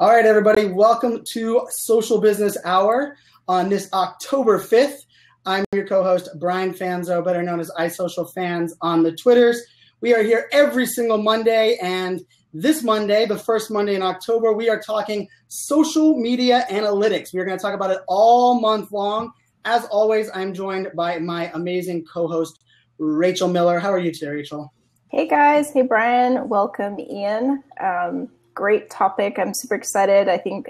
All right, everybody, welcome to Social Business Hour on this October 5th. I'm your co-host, Brian Fanzo, better known as iSocialFans on the Twitters. We are here every single Monday, and this Monday, the first Monday in October, we are talking social media analytics. We're going to talk about it all month long. As always, I'm joined by my amazing co-host, Rachel Miller. How are you today, Rachel? Hey, guys. Hey, Brian. Welcome, Ian. Great topic. I'm super excited. I think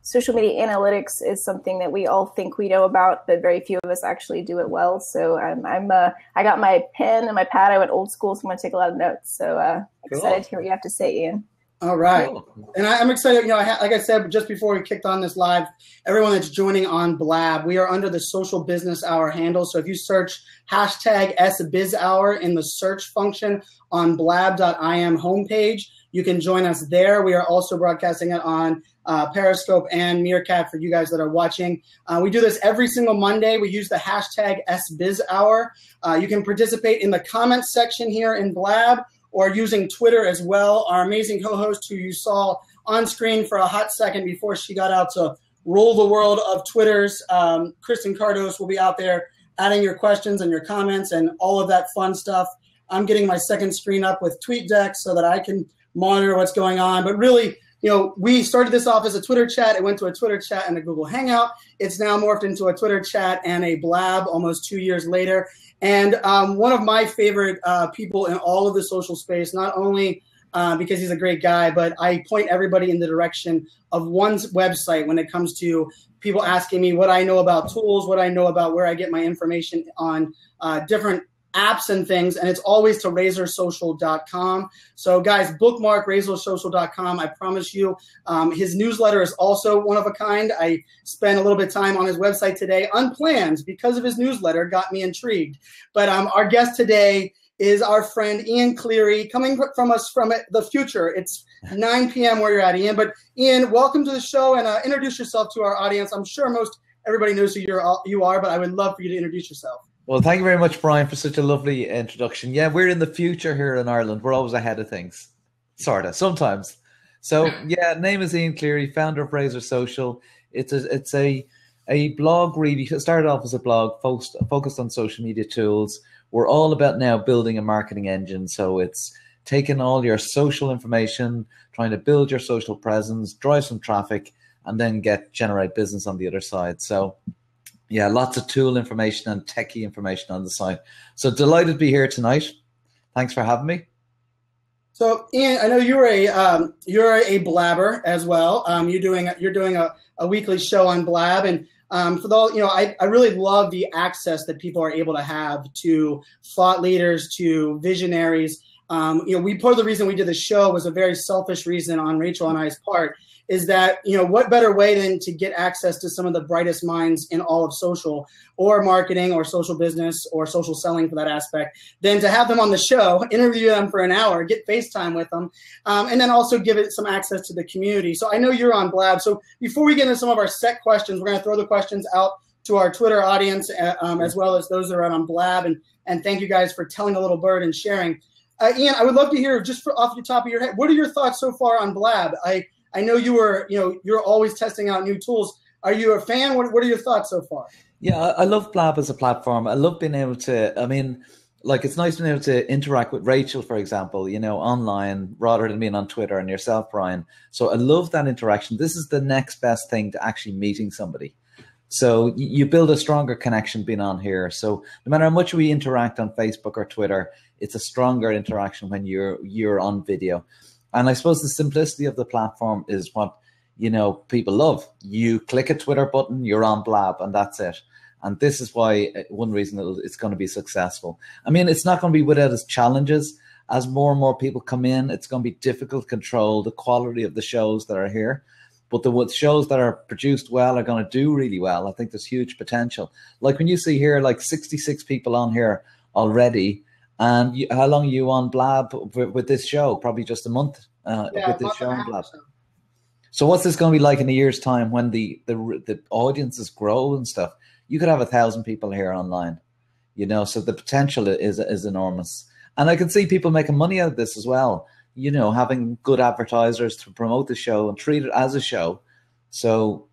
social media analytics is something that we all think we know about, but very few of us actually do it well. So I got my pen and my pad. I went old school, so I'm going to take a lot of notes. So excited to hear what you have to say, Ian. All right. And I'm excited. You know, like I said, just before we kicked on this live, everyone that's joining on Blab, we are under the Social Business Hour handle. So if you search hashtag SBizHour in the search function on blab.im homepage, you can join us there. We are also broadcasting it on Periscope and Meerkat for you guys that are watching. We do this every single Monday. We use the hashtag SBizHour. You can participate in the comments section here in Blab or using Twitter as well. Our amazing co-host who you saw on screen for a hot second before she got out to rule the world of Twitters, Kristen Cardos will be out there adding your questions and your comments and all of that fun stuff. I'm getting my second screen up with TweetDeck so that I can monitor what's going on. But really, you know, we started this off as a Twitter chat. It went to a Twitter chat and a Google Hangout. It's now morphed into a Twitter chat and a Blab almost 2 years later. And one of my favorite people in all of the social space, not only because he's a great guy, but I point everybody in the direction of one's website when it comes to people asking me what I know about tools, what I know about where I get my information on different apps and things, and it's always to RazorSocial.com. So guys, bookmark RazorSocial.com. I promise you, his newsletter is also one of a kind. I spent a little bit of time on his website today, unplanned, because of his newsletter, got me intrigued. But our guest today is our friend Ian Cleary, coming from us from the future. It's 9 p.m. where you're at, Ian. But Ian, welcome to the show, and introduce yourself to our audience. I'm sure most everybody knows who you are, but I would love for you to introduce yourself. Well, thank you very much, Brian, for such a lovely introduction. Yeah, we're in the future here in Ireland. We're always ahead of things, sort of, sometimes. So, yeah, name is Ian Cleary, founder of Razor Social. It's a blog, really. It started off as a blog focused on social media tools. We're all about now building a marketing engine. So it's taking all your social information, trying to build your social presence, drive some traffic, and then generate business on the other side. So yeah, lots of tool information and techie information on the site. So delighted to be here tonight. Thanks for having me. So Ian, I know you're a blabber as well. You're doing a weekly show on Blab, and for the, you know, I really love the access that people are able to have to thought leaders, to visionaries. You know, part of the reason we did the show was a very selfish reason on Rachel and I's part, is that, you know, what better way than to get access to some of the brightest minds in all of social or marketing or social business or social selling for that aspect than to have them on the show, interview them for an hour, get FaceTime with them, and then also give it some access to the community. So I know you're on Blab. So before we get into some of our set questions, we're going to throw the questions out to our Twitter audience as well as those that are on Blab. And thank you guys for telling a little bird and sharing. Ian, I would love to hear just off the top of your head, what are your thoughts so far on Blab? I know you're always testing out new tools. Are you a fan? What are your thoughts so far? Yeah, I love Blab as a platform. I love being able to, it's nice being able to interact with Rachel, for example, you know, online rather than being on Twitter, and yourself, Brian. So I love that interaction. This is the next best thing to actually meeting somebody. So you build a stronger connection being on here. So no matter how much we interact on Facebook or Twitter, it's a stronger interaction when you're on video. And I suppose the simplicity of the platform is what, you know, people love. You click a Twitter button, you're on Blab, and that's it. And this is why one reason it's going to be successful. I mean, it's not going to be without its challenges. As more and more people come in, it's going to be difficult to control the quality of the shows that are here. But the shows that are produced well are going to do really well. I think there's huge potential. Like when you see here, like 66 people on here already. And how long are you on Blab with this show? Probably just a month with this show on Blab. So what's this going to be like in a year's time when the audiences grow and stuff? You could have 1,000 people here online, you know, so the potential is enormous. And I can see people making money out of this as well. having good advertisers to promote the show and treat it as a show. So,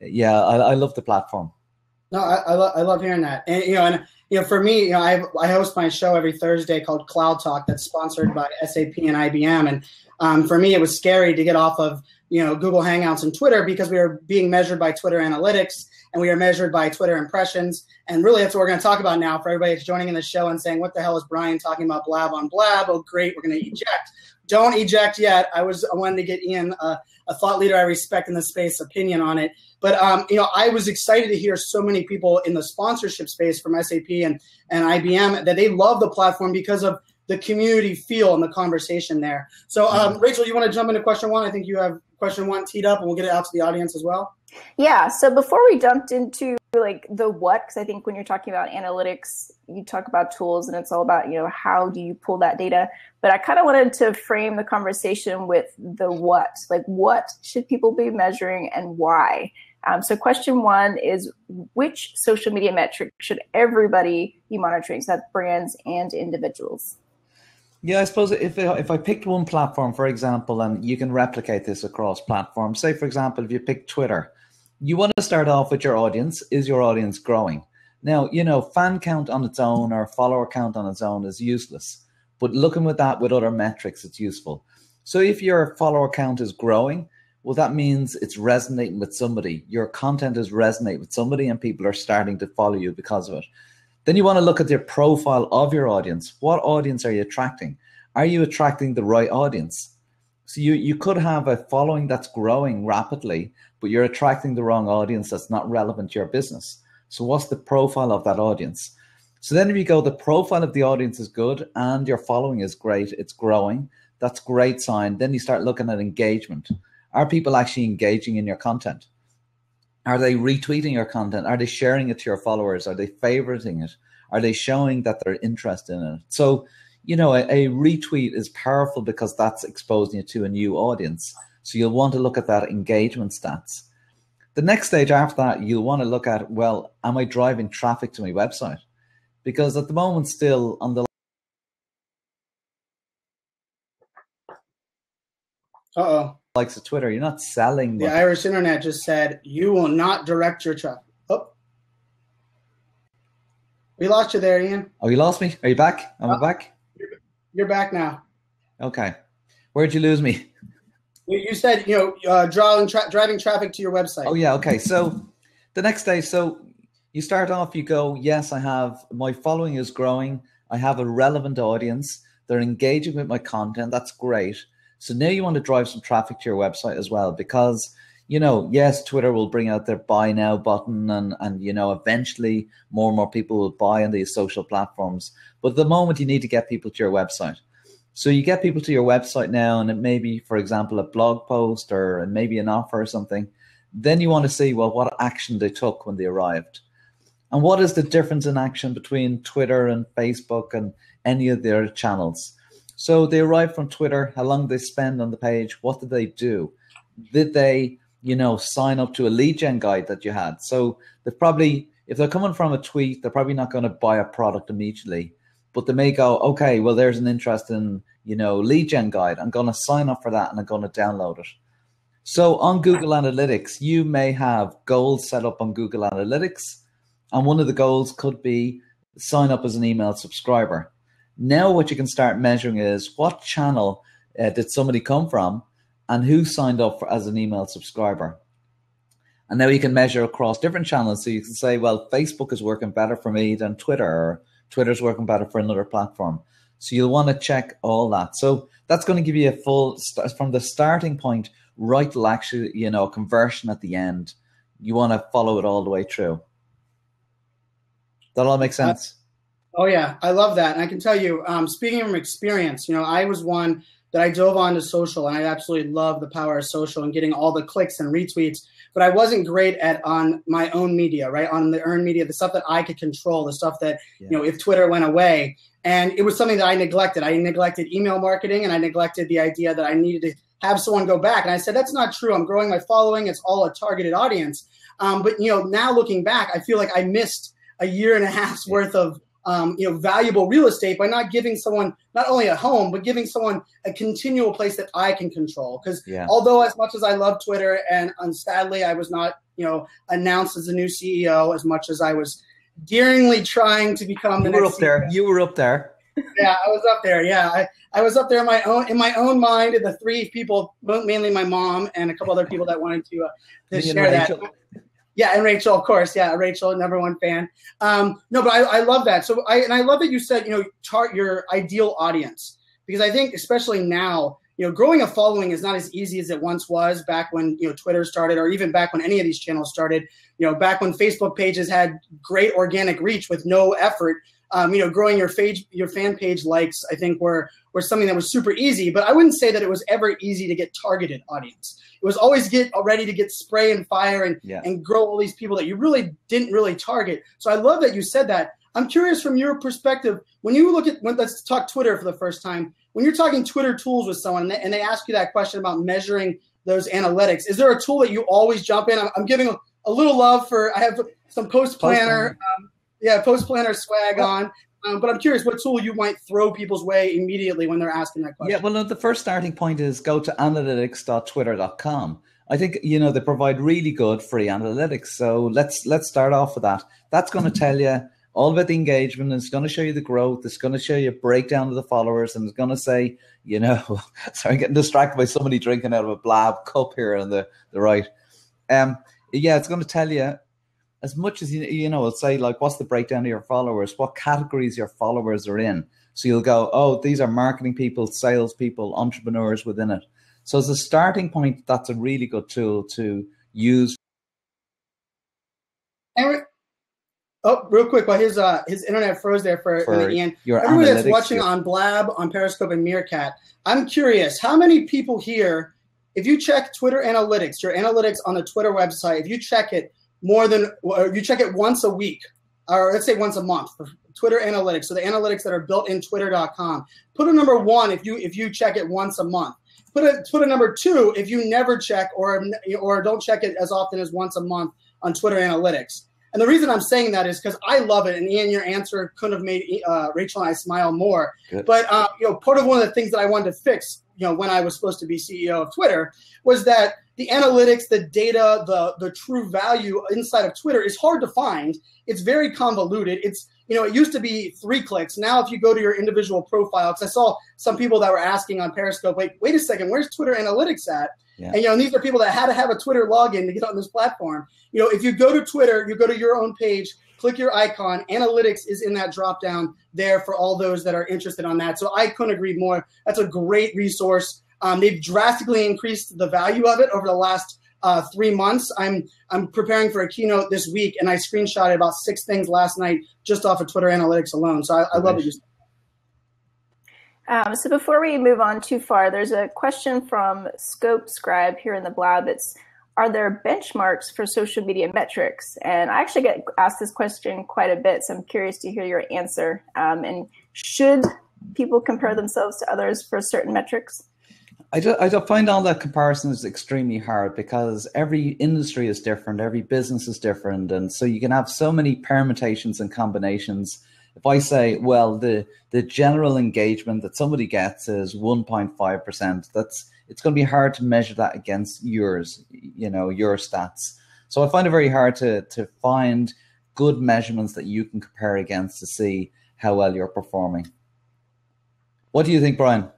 yeah, I love the platform. No, I love hearing that. And for me, I host my show every Thursday called Cloud Talk that's sponsored by SAP and IBM. And for me, it was scary to get off of Google Hangouts and Twitter because we were being measured by Twitter analytics and we are measured by Twitter impressions. And really, that's what we're going to talk about now for everybody that's joining in the show and saying, what the hell is Brian talking about Blab on Blab? Oh, great, we're going to eject. Don't eject yet. I wanted to get Ian, a thought leader I respect in the space, opinion on it. But, I was excited to hear so many people in the sponsorship space from SAP and IBM that they love the platform because of the community feel and the conversation there. So, Rachel, you want to jump into question one? I think you have question one teed up, and we'll get it out to the audience as well. Yeah. So before we jumped into like the what, because I think when you're talking about analytics, you talk about tools and it's all about, how do you pull that data? But I kind of wanted to frame the conversation with the what, like what should people be measuring and why? So question one is, which social media metric should everybody be monitoring? So that's brands and individuals. Yeah, I suppose if I picked one platform, for example, and you can replicate this across platforms, say, for example, if you pick Twitter, you want to start off with your audience. Is your audience growing? Now, fan count on its own or follower count on its own is useless, but looking with that with other metrics, it's useful. So if your follower count is growing, well, that means it's resonating with somebody. Your content is resonating with somebody and people are starting to follow you because of it. Then you want to look at the profile of your audience. What audience are you attracting? Are you attracting the right audience? So you could have a following that's growing rapidly, but you're attracting the wrong audience that's not relevant to your business. So what's the profile of that audience? So then if you go, the profile of the audience is good and your following is great, it's growing, that's a great sign. Then you start looking at engagement. Are people actually engaging in your content? Are they retweeting your content? Are they sharing it to your followers? Are they favoriting it? Are they showing that they're interested in it? So, a retweet is powerful because that's exposing you to a new audience. So you'll want to look at that engagement stats. The next stage after that, you'll want to look at, well, am I driving traffic to my website? Because at the moment, still on the likes of Twitter, you're not selling. The Irish internet just said, you will not direct your traffic. Oh, we lost you there, Ian. Oh, you lost me? Are you back? Am I back? You're back now. Okay. Where'd you lose me? You said, driving traffic to your website. Oh, yeah. Okay. So the next day, so you start off, you go, yes, my following is growing. I have a relevant audience. They're engaging with my content. That's great. So now you want to drive some traffic to your website as well, because, yes, Twitter will bring out their buy now button and eventually more and more people will buy on these social platforms. But at the moment, you need to get people to your website. So you get people to your website now, and it may be, for example, a blog post or maybe an offer or something. Then you want to see, well, what action they took when they arrived. And what is the difference in action between Twitter and Facebook and any of their channels? So they arrived from Twitter, how long did they spend on the page? What did they do? Did they, sign up to a lead gen guide that you had? So they probably, if they're coming from a tweet, they're probably not going to buy a product immediately, but they may go, okay, well, there's an interest in, lead gen guide. I'm going to sign up for that and I'm going to download it. So on Google Analytics, you may have goals set up on Google Analytics. And one of the goals could be sign up as an email subscriber. Now what you can start measuring is what channel did somebody come from and who signed up as an email subscriber. And now you can measure across different channels. So you can say, well, Facebook is working better for me than Twitter, or Twitter's working better for another platform. So you'll want to check all that. So that's going to give you a full, from the starting point right to actually, conversion at the end. You want to follow it all the way through. That all makes sense? Oh, yeah. I love that. And I can tell you, speaking from experience, I was one that I dove onto social, and I absolutely love the power of social and getting all the clicks and retweets. But I wasn't great at on my own media, right? On the earned media, the stuff that I could control, the stuff that, if Twitter went away. And it was something that I neglected. I neglected email marketing, and I neglected the idea that I needed to have someone go back. And I said, that's not true. I'm growing my following. It's all a targeted audience. But, now looking back, I feel like I missed a year and a half's worth of valuable real estate by not giving someone not only a home, but giving someone a continual place that I can control. Because although as much as I love Twitter, and sadly I was not, announced as a new CEO, as much as I was dearingly trying to become the next CEO. You were up there. Yeah, I was up there. Yeah, I was up there in my own mind, and the three people, mainly my mom and a couple other people that wanted to share that. Yeah, and Rachel, of course. Yeah, Rachel, number one fan. No, but I love that. So I love that you said, chart your ideal audience, because I think especially now, growing a following is not as easy as it once was back when, Twitter started, or even back when any of these channels started, back when Facebook pages had great organic reach with no effort. Growing your fan page likes, I think were something that was super easy, but I wouldn't say that it was ever easy to get targeted audience. It was always ready to get spray and fire and grow all these people that you really didn't really target. So I love that you said that. I'm curious from your perspective, when you look at, let's talk Twitter for the first time, when you're talking Twitter tools with someone and they ask you that question about measuring those analytics, is there a tool that you always jump in? I'm giving a little love for, I have some Post Planner. Post Planner swag on. But I'm curious what tool you might throw people's way immediately when they're asking that question. Yeah, well, the first starting point is go to analytics.twitter.com. I think, they provide really good free analytics. So let's start off with that. That's going to tell you all about the engagement. It's going to show you the growth. It's going to show you a breakdown of the followers. And it's going to say, sorry, I'm getting distracted by somebody drinking out of a Blab cup here on the right. It's going to tell you, as much as, it'll say, like, what's the breakdown of your followers, what categories your followers are in. So you'll go, oh, these are marketing people, sales people, entrepreneurs within it. So as a starting point, that's a really good tool to use. Real quick, while his internet froze there for Ian. Everybody that's watching on Blab, on Periscope, and Meerkat, I'm curious, how many people here, if you check Twitter analytics, your analytics on the Twitter website, if you check it, you check it once a week, or let's say once a month for Twitter analytics. So the analytics that are built in twitter.com. Put a number 1 if you check it once a month. Put a number 2 if you never check or don't check it as often as once a month on Twitter analytics. And the reason I'm saying that is because I love it. And Ian, your answer couldn't have made Rachel and I smile more. Good. But part of one of the things that I wanted to fix, when I was supposed to be CEO of Twitter, was that the analytics, the data, the true value inside of Twitter is hard to find. It's very convoluted. It's, it used to be 3 clicks. Now, if you go to your individual profile, because I saw some people that were asking on Periscope, wait a second, where's Twitter analytics at? Yeah. And, these are people that had to have a Twitter login to get on this platform. If you go to Twitter, you go to your own page, click your icon, analytics is in that drop down there for all those that are interested on that. So I couldn't agree more. That's a great resource. They've drastically increased the value of it over the last 3 months. I'm preparing for a keynote this week, and I screenshotted about 6 things last night just off of Twitter analytics alone. So I love it. So before we move on too far, there's a question from Scope Scribe here in the Blab. Are there benchmarks for social media metrics? And I actually get asked this question quite a bit, so I'm curious to hear your answer. And should people compare themselves to others for certain metrics? I find all that comparison is extremely hard because every industry is different, every business is different, and so you can have so many permutations and combinations. If I say, well, the general engagement that somebody gets is 1.5%, it's going to be hard to measure that against yours, your stats. So I find it very hard to find good measurements that you can compare against to see how well you're performing. What do you think, Brian?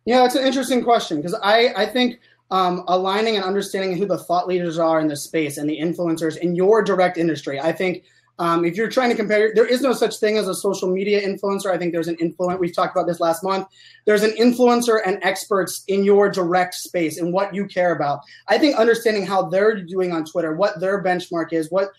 Yeah, it's an interesting question because I think aligning and understanding who the thought leaders are in this space and the influencers in your direct industry. I think if you're trying to compare, there is no such thing as a social media influencer. I think there's an influencer. We've talked about this last month. There's an influencer and experts in your direct space and what you care about. I think understanding how they're doing on Twitter, what their benchmark is, what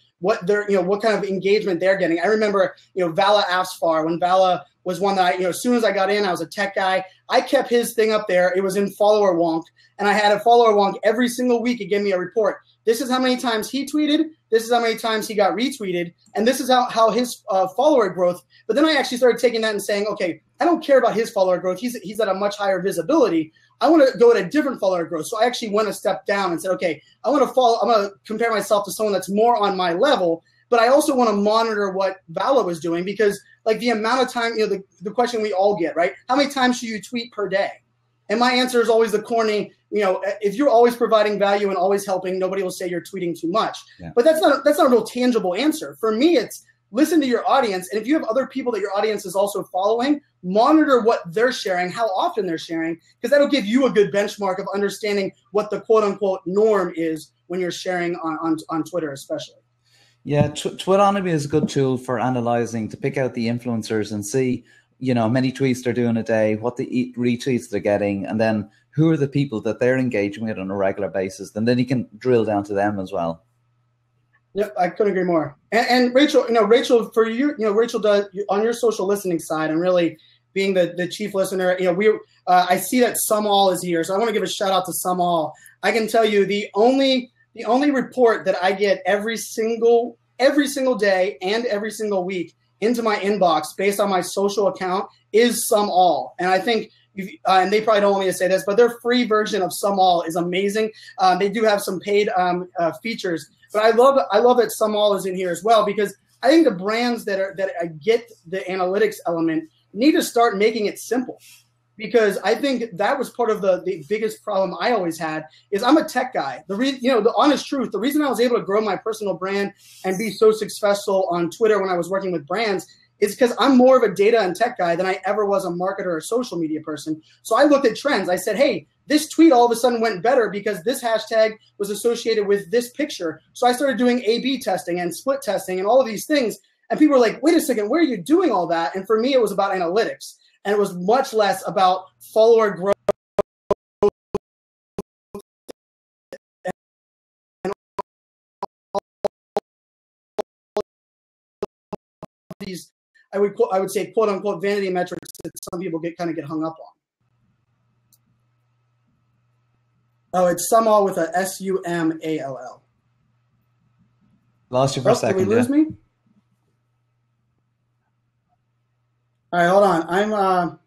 their, what kind of engagement they're getting. I remember, Vala Afsfar, when Vala was one that as soon as I got in, I was a tech guy. I kept his thing up there. It was in follower wonk, and I had a follower wonk every single week. It gave me a report. This is how many times he tweeted. This is how many times he got retweeted. And this is how his follower growth. But then I actually started taking that and saying, okay, I don't care about his follower growth. He's at a much higher visibility. I want to go at a different follower growth. So I actually went a step down and said, okay, I'm going to compare myself to someone that's more on my level. But I also want to monitor what Vala was doing because, like the amount of time, the question we all get, right? How many times should you tweet per day? And my answer is always the corny, if you're always providing value and always helping, nobody will say you're tweeting too much. Yeah. But that's not a real tangible answer. For me, it's listen to your audience. And if you have other people that your audience is also following, monitor what they're sharing, how often they're sharing, because that'll give you a good benchmark of understanding what the quote unquote norm is when you're sharing on Twitter, especially. Yeah, Twitonomy is a good tool for analyzing, to pick out the influencers and see, many tweets they're doing a day, what the retweets they're getting, and then who are the people that they're engaging with on a regular basis. And then you can drill down to them as well. Yep, I couldn't agree more. And Rachel, Rachel, for you, Rachel does on your social listening side and really being the chief listener. I see that Sumall is here, so I want to give a shout out to Sumall. I can tell you the only report that I get every single day and every single week into my inbox based on my social account is Sumall. And I think, and they probably don't want me to say this, but their free version of Sumall is amazing. They do have some paid features, but I love that Sumall is in here as well, because I think the brands that get the analytics element need to start making it simple. Because I think that was part of the biggest problem I always had is I'm a tech guy. The honest truth, the reason I was able to grow my personal brand and be so successful on Twitter when I was working with brands is because I'm more of a data and tech guy than I ever was a marketer or social media person. So I looked at trends. I said, hey, this tweet all of a sudden went better because this hashtag was associated with this picture. So I started doing A/B testing and split testing and all of these things. And people were like, wait a second, where are you doing all that? And for me, it was about analytics. And it was much less about follower growth and these, I would say, quote unquote, vanity metrics that some people get hung up on. Oh, it's Sumall with a Sumall. Lost you for a second. Did we lose me? All right, hold on.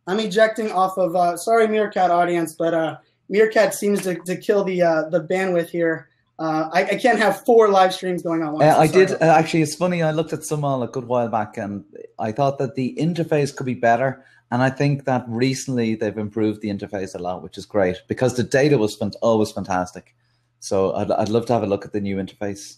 I'm ejecting off of. Sorry, Meerkat audience, but Meerkat seems to kill the bandwidth here. I can't have 4 live streams going on. I did actually. It's funny. I looked at Sumall a good while back, and I thought that the interface could be better. And I think that recently they've improved the interface a lot, which is great because the data was always fantastic. So I'd love to have a look at the new interface.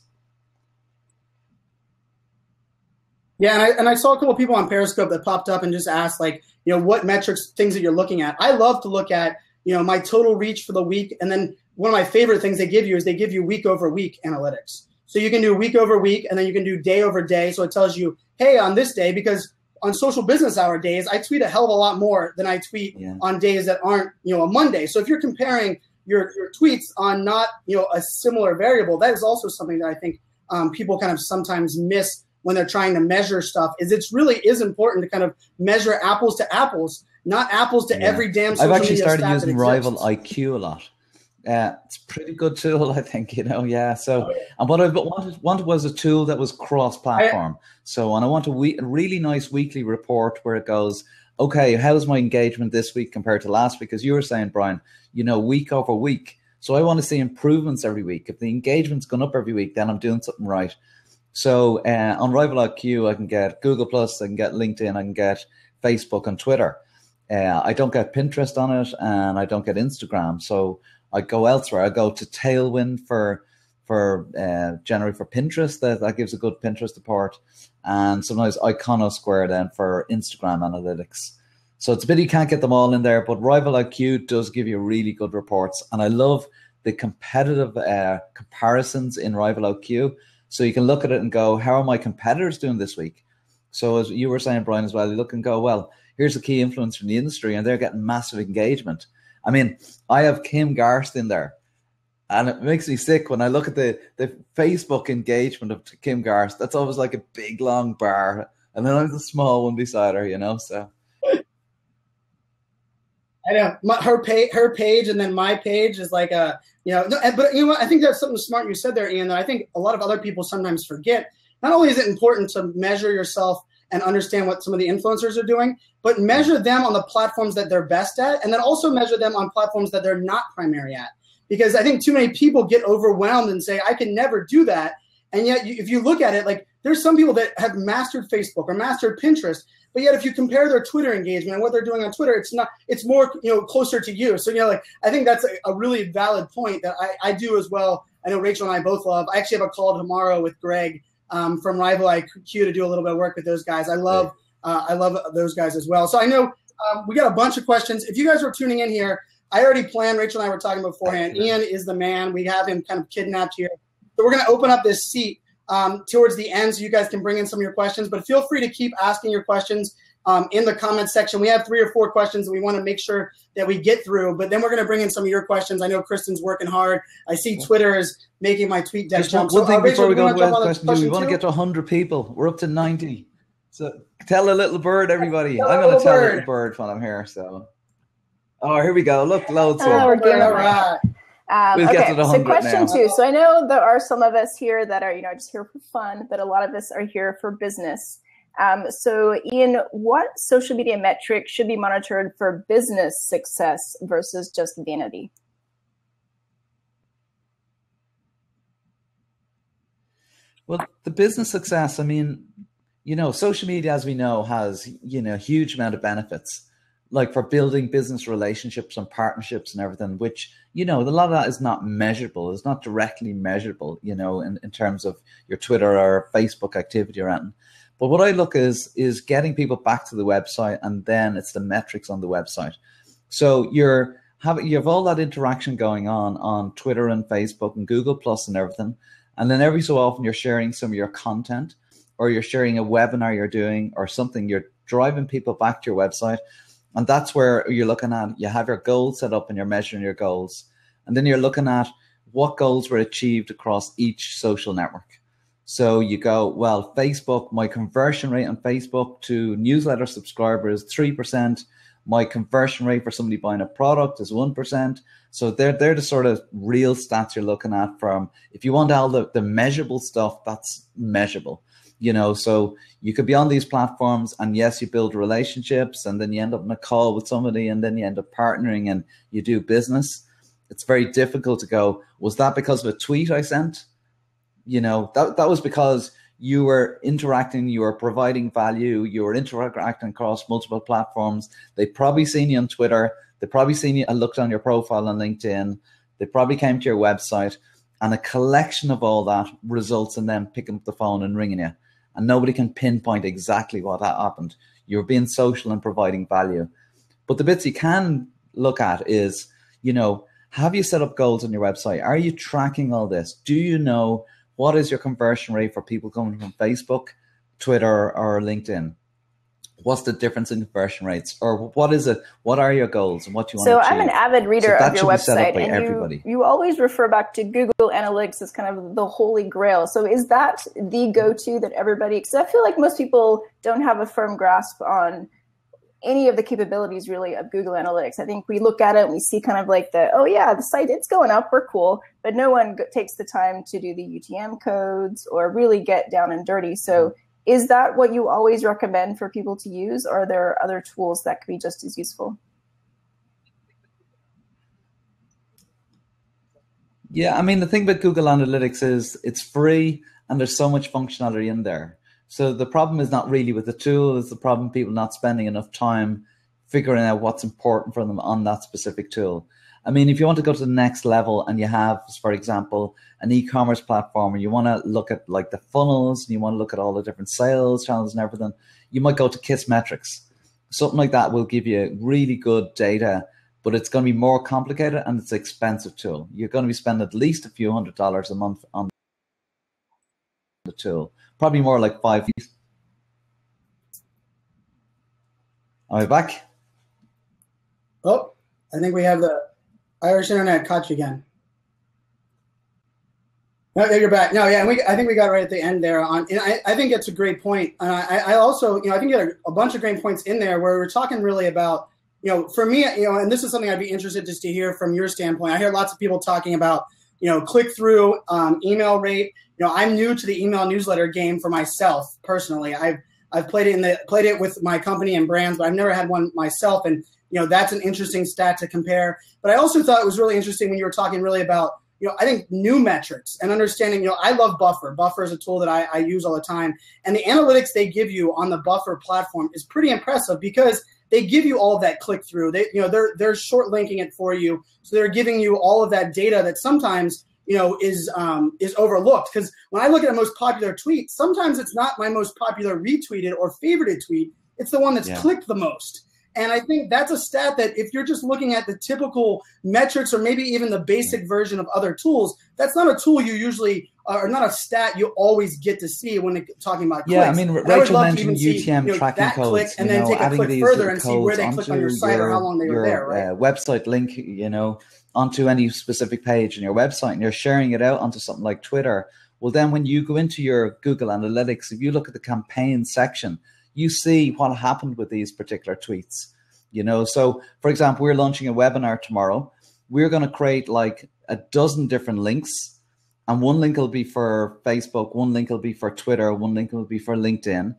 Yeah, and I saw a couple of people on Periscope that popped up and just asked, like, what metrics, things that you're looking at. I love to look at, my total reach for the week. And then one of my favorite things they give you is they give you week over week analytics. So you can do week over week, and then you can do day over day. So it tells you, hey, on this day, because on social business hour days, I tweet a hell of a lot more than I tweet on days that aren't, a Monday. So if you're comparing your tweets on not, a similar variable, that is also something that I think people kind of sometimes miss when they're trying to measure stuff. It's really is important to kind of measure apples to apples, not apples to every damn social I've actually media started using Rival IQ a lot. It's a pretty good tool, I think, yeah. So, and what I wanted was a tool that was cross-platform. So, and I want a really nice weekly report where it goes, okay, how's my engagement this week compared to last week? As you were saying, Brian, week over week. So I want to see improvements every week. If the engagement's gone up every week, then I'm doing something right. So on Rival IQ, I can get Google+, I can get LinkedIn, I can get Facebook and Twitter. I don't get Pinterest on it, and I don't get Instagram. So I go elsewhere. I go to Tailwind for generally for Pinterest. That gives a good Pinterest report, and sometimes Iconosquare then for Instagram analytics. So it's a pity you can't get them all in there, but Rival IQ does give you really good reports, and I love the competitive comparisons in Rival IQ. So you can look at it and go, how are my competitors doing this week? So as you were saying, Brian, as well, you look and go, well, here's a key influencer in the industry, and they're getting massive engagement. I mean, I have Kim Garst in there, and it makes me sick when I look at the Facebook engagement of Kim Garst. That's always like a big, long bar, and then there's a small one beside her, so. I know her page and then my page is like but I think that's something smart you said there, Ian, that I think a lot of other people sometimes forget. Not only is it important to measure yourself and understand what some of the influencers are doing, but measure them on the platforms that they're best at, and then also measure them on platforms that they're not primary at. Because I think too many people get overwhelmed and say, I can never do that. And yet if you look at it, like there's some people that have mastered Facebook or mastered Pinterest, but yet if you compare their Twitter engagement and what they're doing on Twitter, it's more, closer to you. So, like, I think that's a really valid point that I do as well. I know Rachel and I both love. I actually have a call tomorrow with Greg from Rival IQ to do a little bit of work with those guys. I love those guys as well. So I know we got a bunch of questions. If you guys are tuning in here, I already planned, Rachel and I were talking beforehand. Ian is the man. We have him kind of kidnapped here. So we're going to open up this seat towards the end so you guys can bring in some of your questions. But feel free to keep asking your questions in the comments section. We have 3 or 4 questions that we want to make sure that we get through. But then we're going to bring in some of your questions. I know Kristen's working hard. I see Twitter is making my tweet deck jump. One thing Rachel, before we go to the question, we want to get to 100 people. We're up to 90. So tell a little bird, everybody. Tell I'm going to tell a bird. little bird when I'm here. So, here we go. Look, loads. We're getting All right. We'll okay, get to the so 100 question now. 2. So I know there are some of us here that are, just here for fun, but a lot of us are here for business. So Ian, what social media metric should be monitored for business success versus just vanity? Well, the business success, I mean, social media, as we know, has, a huge amount of benefits, like for building business relationships and partnerships and everything, which, a lot of that is not measurable. It's not directly measurable, in terms of your Twitter or Facebook activity or anything. But what I look is getting people back to the website, and then it's the metrics on the website. So you have all that interaction going on Twitter and Facebook and Google Plus and everything. And then every so often you're sharing some of your content, or you're sharing a webinar you're doing or something. You're driving people back to your website. And that's where you're looking at, you have your goals set up and you're measuring your goals. And then you're looking at what goals were achieved across each social network. So you go, well, Facebook, my conversion rate on Facebook to newsletter subscribers is 3%. My conversion rate for somebody buying a product is 1%. So they're the sort of real stats you're looking at from, if you want all the measurable stuff, that's measurable. So you could be on these platforms and yes, you build relationships and then you end up in a call with somebody and then you end up partnering and you do business. It's very difficult to go, was that because of a tweet I sent? That was because you were interacting, you were providing value, you were interacting across multiple platforms. They've probably seen you on Twitter. They've probably seen you and looked on your profile on LinkedIn. They probably came to your website, and a collection of all that results in them picking up the phone and ringing you. And nobody can pinpoint exactly what happened. You're being social and providing value. But the bits you can look at is, have you set up goals on your website? Are you tracking all this? Do you know what is your conversion rate for people coming from Facebook, Twitter, or LinkedIn? What's the difference in conversion rates? Or what is it? What are your goals and what do you want to achieve? So I'm an avid reader of your website, and you always refer back to Google Analytics as kind of the holy grail. So is that the go-to that everybody, because I feel like most people don't have a firm grasp on any of the capabilities really of Google Analytics. I think we look at it and we see kind of like the site, it's going up, we're cool, but no one takes the time to do the UTM codes or really get down and dirty. So is that what you always recommend for people to use, or are there other tools that could be just as useful? Yeah, I mean, the thing about Google Analytics is it's free and there's so much functionality in there. So the problem is not really with the tool, it's the problem people not spending enough time figuring out what's important for them on that specific tool. I mean, if you want to go to the next level and you have, for example, an e-commerce platform and you want to look at like the funnels and you want to look at all the different sales channels and everything, you might go to Kissmetrics. Something like that will give you really good data, but it's going to be more complicated and it's an expensive tool. You're going to be spending at least a few $100s a month on the tool. Probably more like $5. Am I back? Oh, I think we have the Irish internet caught you again. No, you're back. No, yeah, I think we got right at the end there. And I think it's a great point. I also, I think you had a bunch of great points in there where we're talking really about, for me, and this is something I'd be interested just to hear from your standpoint. I hear lots of people talking about, click-through, email rate. I'm new to the email newsletter game for myself personally. I've played it with my company and brands, but I've never had one myself. And that's an interesting stat to compare. But I also thought it was really interesting when you were talking really about I think new metrics and understanding, I love Buffer. Buffer is a tool that I use all the time. And the analytics they give you on the Buffer platform is pretty impressive because they give you all of that click through. They're short linking it for you. So they're giving you all of that data that sometimes, is overlooked. Because when I look at a most popular tweet, sometimes it's not my most popular retweeted or favorited tweet. It's the one that's clicked the most. And I think that's a stat that if you're just looking at the typical metrics or maybe even the basic version of other tools, that's not a tool you usually or not a stat you always get to see when talking about clicks. Yeah, I mean, Rachel mentioned UTM tracking that codes. Click and then take a click further and see where they click on your site or how long they were there, right? Website link, onto any specific page on your website, and you're sharing it out onto something like Twitter. Well, then when you go into your Google Analytics, if you look at the campaign section, you see what happened with these particular tweets. So for example, we're launching a webinar tomorrow. We're going to create like a dozen different links, and one link will be for Facebook, one link will be for Twitter, one link will be for LinkedIn.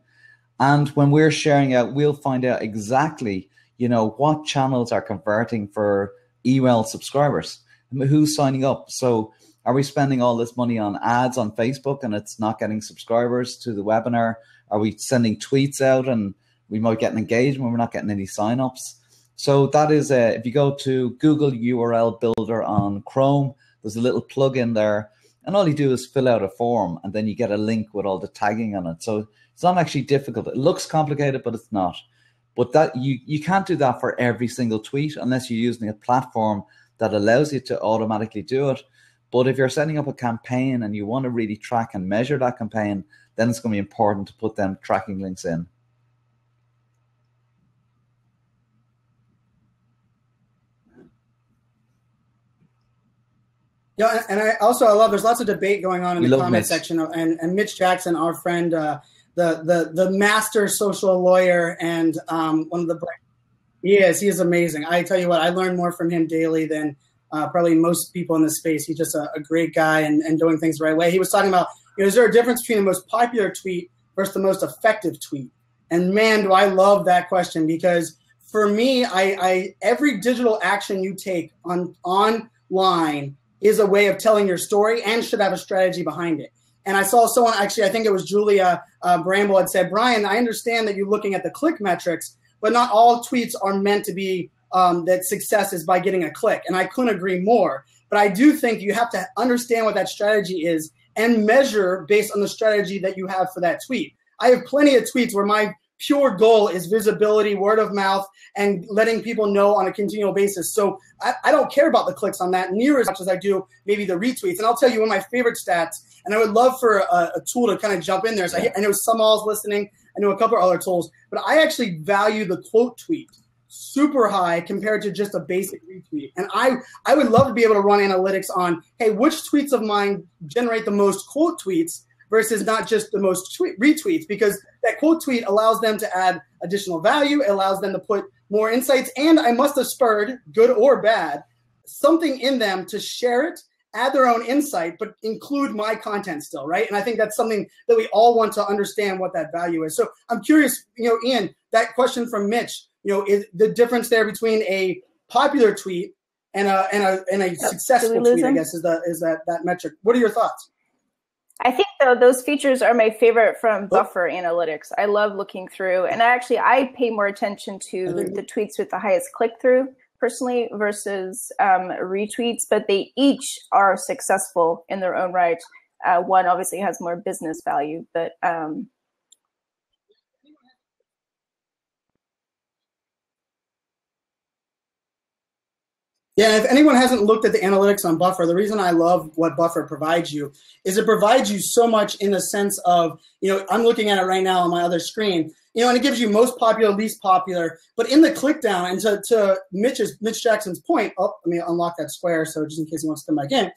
And when we're sharing out, we'll find out exactly, what channels are converting for email subscribers, who's signing up. So are we spending all this money on ads on Facebook and it's not getting subscribers to the webinar? Are we sending tweets out and we might get an engagement, we're not getting any signups? So that is, if you go to Google URL Builder on Chrome, there's a little plugin there, and all you do is fill out a form, and then you get a link with all the tagging on it. So it's not actually difficult. It looks complicated, but it's not. But that you can't do that for every single tweet unless you're using a platform that allows you to automatically do it. But if you're setting up a campaign and you want to really track and measure that campaign, then it's going to be important to put them tracking links in. Yeah, and I love there's lots of debate going on in the comment section, and Mitch Jackson, our friend, the master social lawyer, and one of the he is amazing. I tell you what, I learn more from him daily than probably most people in this space. He's just a great guy and doing things the right way. He was talking about, is there a difference between the most popular tweet versus the most effective tweet? And man, do I love that question, because for me, I every digital action you take online is a way of telling your story and should have a strategy behind it. And I saw someone, actually, I think it was Julia Bramble, had said, Brian, I understand that you're looking at the click metrics, but not all tweets are meant to be that success is by getting a click. And I couldn't agree more. But I do think you have to understand what that strategy is and measure based on the strategy that you have for that tweet. I have plenty of tweets where my pure goal is visibility, word of mouth, and letting people know on a continual basis. So I don't care about the clicks on that near as much as I do maybe the retweets. And I'll tell you one of my favorite stats, and I would love for a tool to kind of jump in there. So I know Samal's listening. I know a couple of other tools, but I actually value the quote tweet super high compared to just a basic retweet. And I would love to be able to run analytics on, hey, which tweets of mine generate the most quote tweets versus not just the most retweets, because that quote tweet allows them to add additional value. It allows them to put more insights, and I must have spurred, good or bad, something in them to share it, add their own insight, but include my content still, right? And I think that's something that we all want to understand what that value is. So I'm curious, Ian, that question from Mitch, is the difference there between a popular tweet and a successful tweet, I guess, is that metric. What are your thoughts? I think those features are my favorite from Buffer Analytics. I love looking through, and I pay more attention to the tweets with the highest click-through personally versus retweets, but they each are successful in their own right. One obviously has more business value, but yeah, if anyone hasn't looked at the analytics on Buffer, the reason I love what Buffer provides you is it provides you so much in the sense of, I'm looking at it right now on my other screen, and it gives you most popular, least popular, but in the click down, and to Mitch Jackson's point, let me unlock that square so just in case he wants to come back in.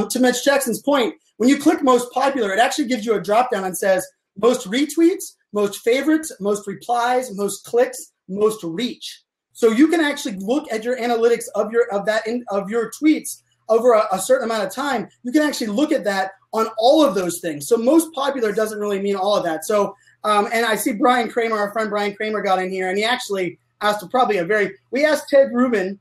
To Mitch Jackson's point, when you click most popular, it actually gives you a drop down and says most retweets, most favorites, most replies, most clicks, most reach. So you can actually look at your analytics of your tweets over a certain amount of time. You can actually look at that on all of those things. So most popular doesn't really mean all of that. So and I see Brian Kramer, our friend Brian Kramer, got in here, and he actually asked we asked Ted Rubin,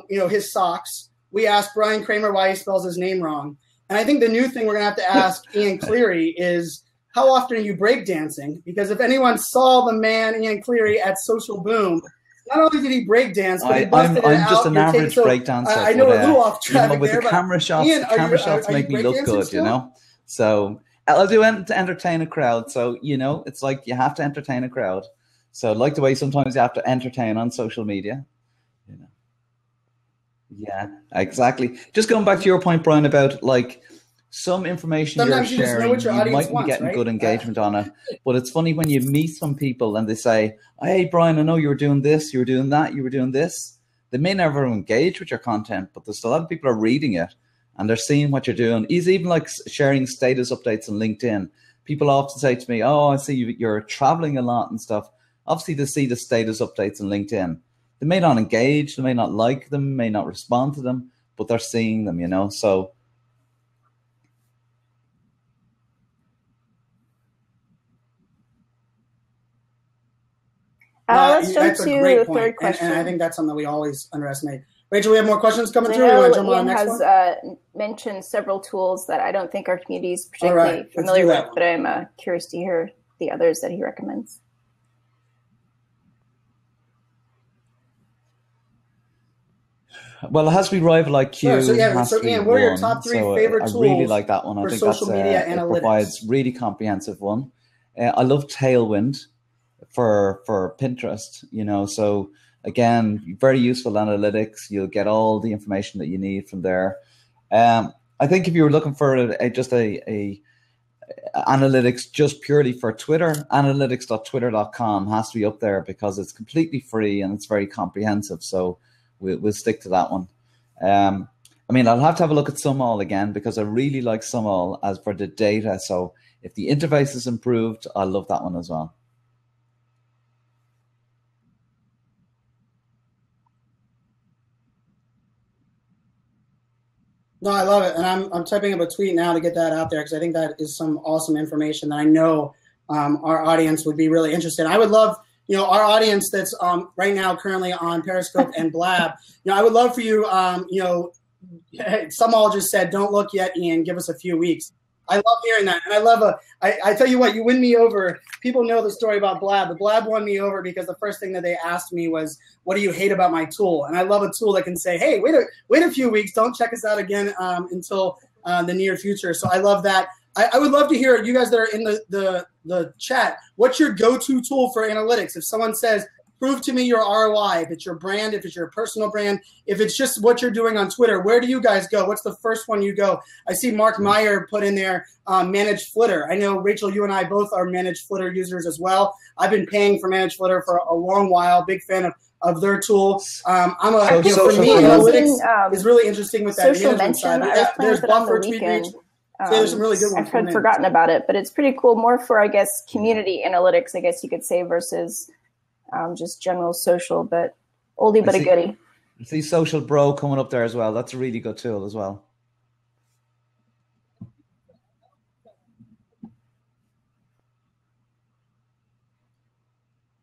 his socks, we ask Brian Kramer why he spells his name wrong. And I think the new thing we're going to have to ask Ian Cleary is, how often are you breakdancing? Because if anyone saw the man, Ian Cleary, at Social Boom, not only did he breakdance, but he busted I'm it out. just an average breakdancer. I know a little off track with there, the camera shots, Ian, camera shots make me look good, still? you know? So I'll do it to entertain a crowd. So, you know, it's like you have to entertain a crowd. So like the way sometimes you have to entertain on social media, you know. Yeah, exactly. Just going back to your point, Brian, about like some information sometimes you're sharing, you might be getting right? good engagement on it. But it's funny when you meet some people and they say, hey, Brian, I know you were doing this, you were doing that, you were doing this. They may never engage with your content, but there's a lot of people are reading it and they're seeing what you're doing. It's even like sharing status updates on LinkedIn. People often say to me, oh, I see you're traveling a lot and stuff. Obviously, they see the status updates on LinkedIn. They may not engage, they may not like them, may not respond to them, but they're seeing them, you know. So let's jump that's a to great the point. third question. And I think that's something that we always underestimate. Rachel, we have more questions coming through. I You know want to jump on Ian the next has one? mentioned several tools that I don't think our community is particularly let's familiar do with, that. but I'm curious to hear the others that he recommends. well, it has to be Rival IQ. Sure. So Ian, what are your top three favorite tools? I really like that one. I think social media it analytics? provides really comprehensive one. I love Tailwind for Pinterest. You know, so again, very useful analytics. You'll get all the information that you need from there. I think if you were looking for just a analytics just purely for Twitter, analytics.twitter.com has to be up there because it's completely free and it's very comprehensive. So we'll stick to that one. I mean, I'll have to have a look at SumAll again because I really like SumAll as for the data. So if the interface is improved, I love that one as well. No, I love it, and I'm typing up a tweet now to get that out there because I think that is some awesome information that I know our audience would be really interested in. I would love, you know, our audience that's right now currently on Periscope and Blab. You know, I would love for you, you know, some all just said, "Don't look yet, Ian. Give us a few weeks." I love hearing that, and I love I tell you what, you win me over. People know the story about Blab. The Blab won me over because the first thing that they asked me was, "What do you hate about my tool?" And I love a tool that can say, "Hey, wait a few weeks. Don't check us out again until the near future." So I love that. I would love to hear you guys that are in the chat. What's your go-to tool for analytics? If someone says, prove to me your ROI, if it's your brand, if it's your personal brand, if it's just what you're doing on Twitter, where do you guys go? What's the first one you go? I see Mark Meyer put in there, Managed Flitter. I know, Rachel, you and I both are Managed Flitter users as well. I've been paying for Managed Flitter for a long while, big fan of their tool. For me, analytics is really interesting with that management side. There's Buffer, TweetReach. So there's some really good ones. I've forgotten about it, but it's pretty cool. More for, I guess, community analytics, I guess you could say, versus just general social, but oldie but a goodie. I see Social Bro coming up there as well. That's a really good tool as well.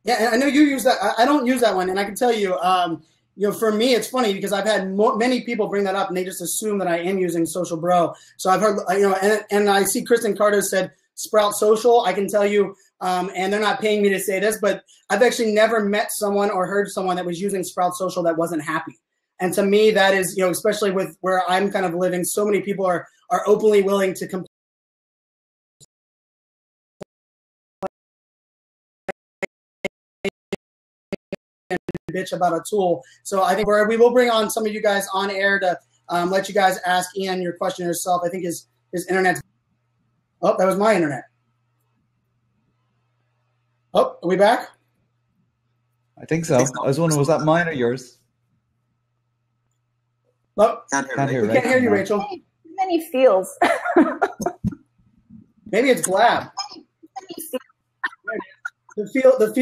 Yeah, and I know you use that. I don't use that one, and I can tell you, you know, for me, it's funny because I've had many people bring that up, and they just assume that I am using Social Bro. So I've heard, you know, and I see Kristen Carter said Sprout Social. I can tell you, and they're not paying me to say this, but I've actually never met someone or heard someone that was using Sprout Social that wasn't happy. And to me, that is, you know, especially with where I'm kind of living, so many people are openly willing to complain and bitch about a tool. So I think we will bring on some of you guys on air to let you guys ask Ian your question yourself. I think his internet. Oh, that was my internet. Oh, are we back? I think so. I was wondering, was that mine or yours? Oh, can't hear, we can't hear you, Rachel. Many feels. Maybe it's Blab. The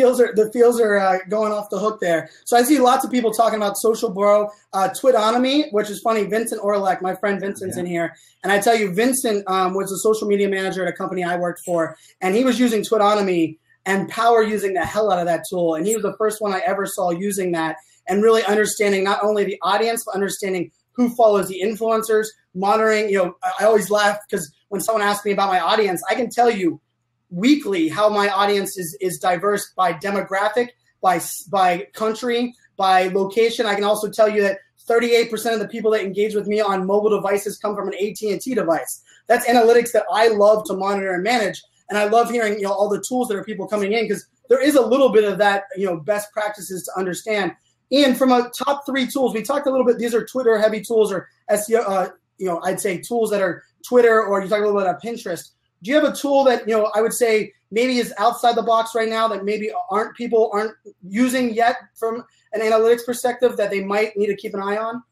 feels are going off the hook there. So I see lots of people talking about Social Bro, Twitonomy, which is funny. Vincent Orlek, my friend Vincent's in here, and I tell you, Vincent was a social media manager at a company I worked for, and he was using Twitonomy and power using the hell out of that tool. And he was the first one I ever saw using that and really understanding not only the audience, but understanding who follows the influencers, monitoring, I always laugh because when someone asks me about my audience, I can tell you weekly how my audience is diverse by demographic, by country, by location. I can also tell you that 38% of the people that engage with me on mobile devices come from an AT&T device. That's analytics that I love to monitor and manage. And I love hearing, all the tools that are people coming in, because there is a little bit of that, best practices to understand. Ian, from a top 3 tools, we talked a little bit, these are Twitter heavy tools or SEO, I'd say tools that are Twitter, or you talk a little bit about Pinterest. Do you have a tool that, I would say maybe is outside the box right now that maybe people aren't using yet from an analytics perspective that they might need to keep an eye on?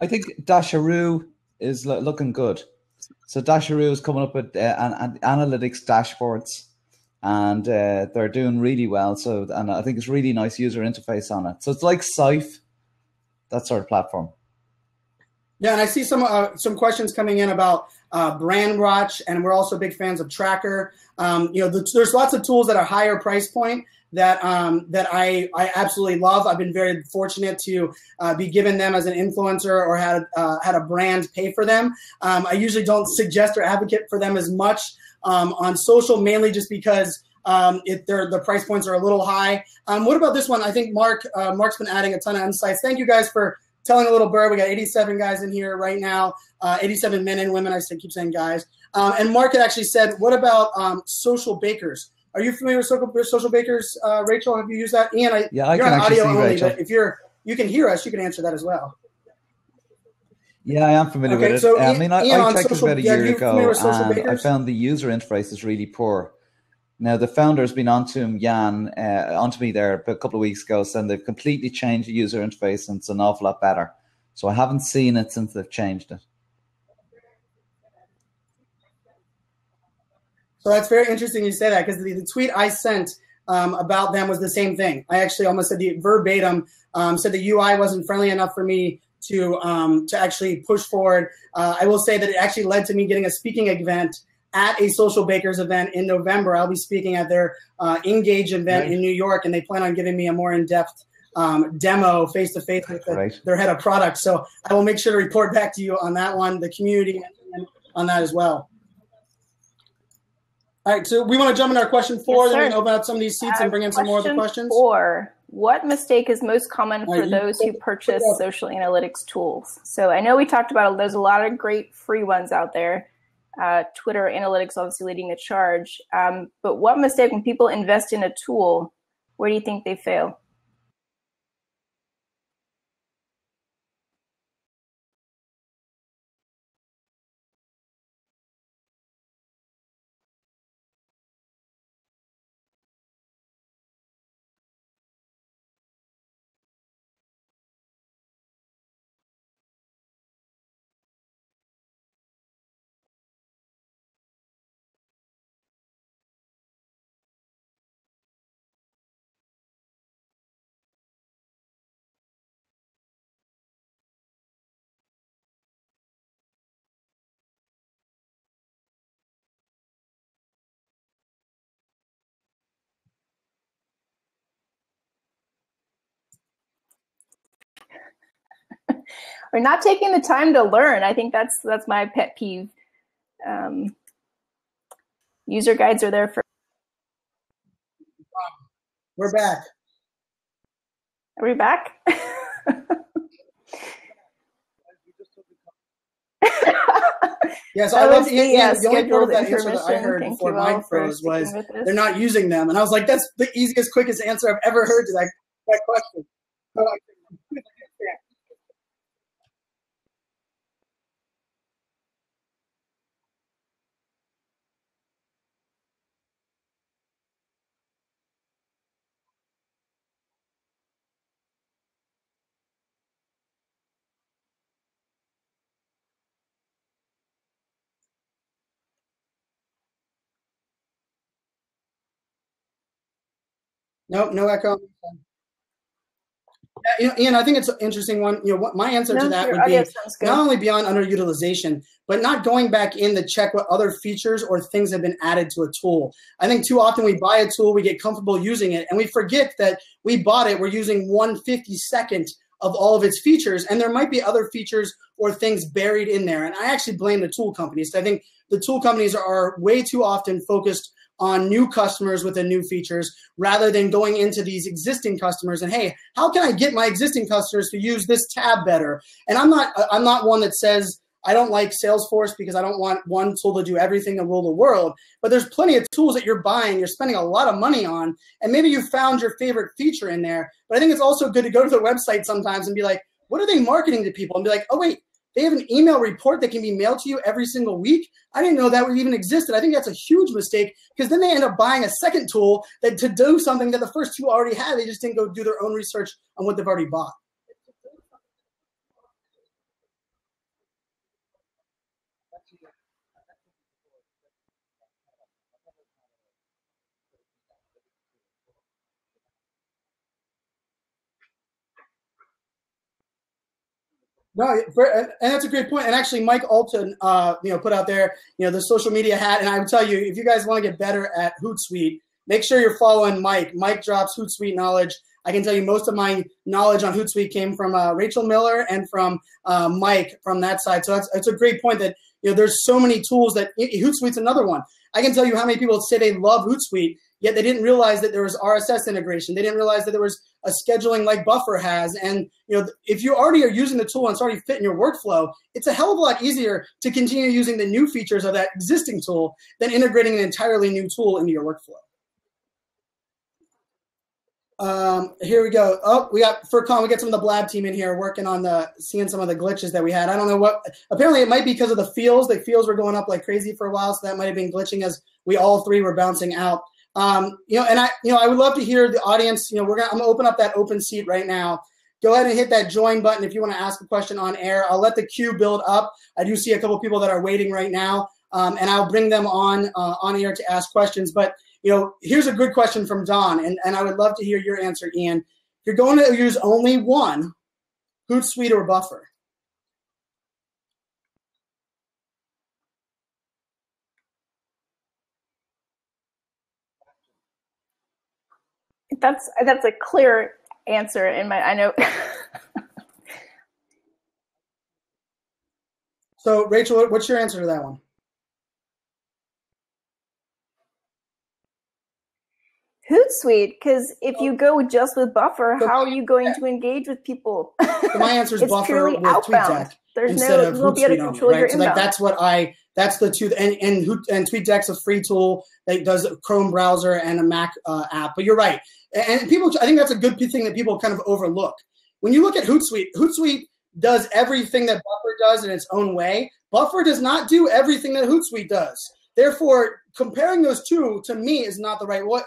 I think Dasheroo is looking good. So Dasheroo is coming up with analytics dashboards, and they're doing really well. So, and I think it's really nice user interface on it. So it's like Sife, that sort of platform. Yeah, and I see some questions coming in about BrandWatch, and we're also big fans of Tracker. There's lots of tools that are higher price point that I absolutely love. I've been very fortunate to be given them as an influencer or had a brand pay for them. I usually don't suggest or advocate for them as much on social, mainly just because the price points are a little high. What about this one? I think Mark's been adding a ton of insights. Thank you guys for telling a little bird. We got 87 guys in here right now, 87 men and women. I keep saying guys. And Mark had actually said, what about Social Bakers? Are you familiar with Social Bakers, Rachel? Have you used that? Ian, I you're can on actually audio see only, Rachel. but if you can hear us, you can answer that as well. Yeah, I am familiar with it. So I mean, I checked it about a year ago, and Bakers? I found the user interface is really poor. Now, the founder's been onto me there a couple of weeks ago, saying they've completely changed the user interface, and it's an awful lot better. So I haven't seen it since they've changed it. So that's very interesting you say that, because the tweet I sent about them was the same thing. I actually almost said the verbatim, said the UI wasn't friendly enough for me to actually push forward. I will say that it actually led to me getting a speaking event at a Social Bakers event in November. I'll be speaking at their Engage event in New York, and they plan on giving me a more in-depth demo face-to-face with their head of product. So I will make sure to report back to you on that one, the community and on that as well. All right, so we want to jump into our question 4, then we can open up some of these seats and bring in some more of the questions. 4. What mistake is most common for those who purchase social analytics tools? So I know we talked about there's a lot of great free ones out there. Twitter analytics obviously leading the charge. But what mistake, when people invest in a tool, where do you think they fail? Or not taking the time to learn. I think that's my pet peeve. User guides are there for. We're back. Are we back? Yes, I love the only part of that answer that I heard before mine froze was they're not using them. And I was like, that's the easiest, quickest answer I've ever heard to that question. So, nope, no echo. Yeah, Ian, I think it's an interesting one. What my answer to that would be not only beyond underutilization, but not going back in to check what other features or things have been added to a tool. I think too often we buy a tool, we get comfortable using it, and we forget that we bought it. We're using 1/52nd of all of its features, and there might be other features or things buried in there. And I actually blame the tool companies. I think the tool companies are way too often focused on new customers with the new features rather than going into these existing customers and, hey, how can I get my existing customers to use this tab better? And I'm not one that says I don't like Salesforce because I don't want one tool to do everything and rule the world. But there's plenty of tools that you're buying, you're spending a lot of money on, and maybe you found your favorite feature in there. But I think it's also good to go to their website sometimes and be like, what are they marketing to people? And be like, oh, wait, they have an email report that can be mailed to you every single week. I didn't know that even existed. I think that's a huge mistake because then they end up buying a second tool that to do something that the first two already had. They just didn't go do their own research on what they've already bought. No, and that's a great point. And actually, Mike Alton, put out there, the social media hat. And I would tell you, if you guys want to get better at Hootsuite, make sure you're following Mike. Mike drops Hootsuite knowledge. I can tell you most of my knowledge on Hootsuite came from Rachel Miller and from Mike from that side. So it's a great point that there's so many tools that Hootsuite's another one. I can tell you how many people say they love Hootsuite, yet they didn't realize that there was RSS integration. They didn't realize that there was a scheduling like Buffer has. And if you already are using the tool and it's already fit in your workflow, it's a hell of a lot easier to continue using the new features of that existing tool than integrating an entirely new tool into your workflow. Here we go. Oh, we got Furcon. We got some of the Blab team in here working on seeing some of the glitches that we had. I don't know what. Apparently, it might be because of the fields. The fields were going up like crazy for a while, so that might have been glitching as we all three were bouncing out. And I would love to hear the audience. I'm gonna open up that open seat right now. Go ahead and hit that join button if you want to ask a question on air. I'll let the queue build up. I do see a couple people that are waiting right now, and I'll bring them on air to ask questions. But here's a good question from Don, and I would love to hear your answer, Ian. If you're going to use only one, Hootsuite or Buffer? That's a clear answer in my. I know. So, Rachel, what's your answer to that one? Hootsuite, because if you go just with Buffer, how are you going to engage with people? So my answer is Buffer with outbound. TweetDeck instead of Hootsuite only, right? So that's the two, and TweetDeck's a free tool that does a Chrome browser and a Mac app. But you're right, and people, I think that's a good thing that people kind of overlook. When you look at Hootsuite, Hootsuite does everything that Buffer does in its own way. Buffer does not do everything that Hootsuite does. Therefore, comparing those two to me is not the right way.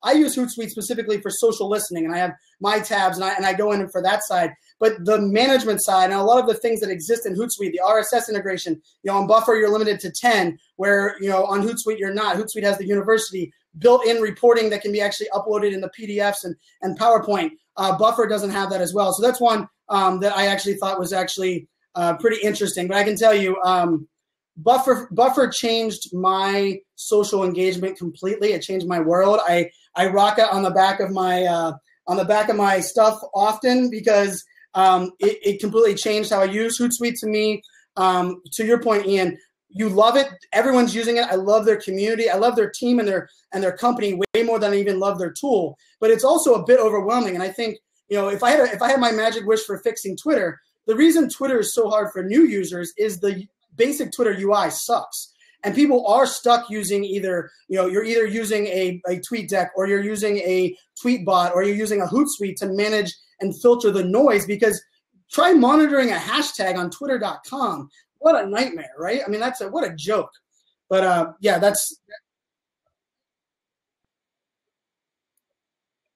I use Hootsuite specifically for social listening, and I have my tabs, and I go in for that side. But the management side and a lot of the things that exist in Hootsuite, the RSS integration, on Buffer you're limited to 10, where on Hootsuite you're not. Hootsuite has the university built-in reporting that can be actually uploaded in the PDFs and PowerPoint. Buffer doesn't have that as well. So that's one that I actually thought was actually pretty interesting. But I can tell you, Buffer changed my social engagement completely. It changed my world. I rock it on the back of my stuff often because it completely changed how I use Hootsuite. To me, to your point, Ian, you love it. Everyone's using it. I love their community. I love their team and their company way more than I even love their tool. But it's also a bit overwhelming. And I think if I had my magic wish for fixing Twitter, the reason Twitter is so hard for new users is the basic Twitter UI sucks. And people are stuck using you're either using a TweetDeck or you're using a Tweetbot or you're using a Hootsuite to manage and filter the noise, because try monitoring a hashtag on twitter.com. What a nightmare, right? I mean, what a joke. But that's.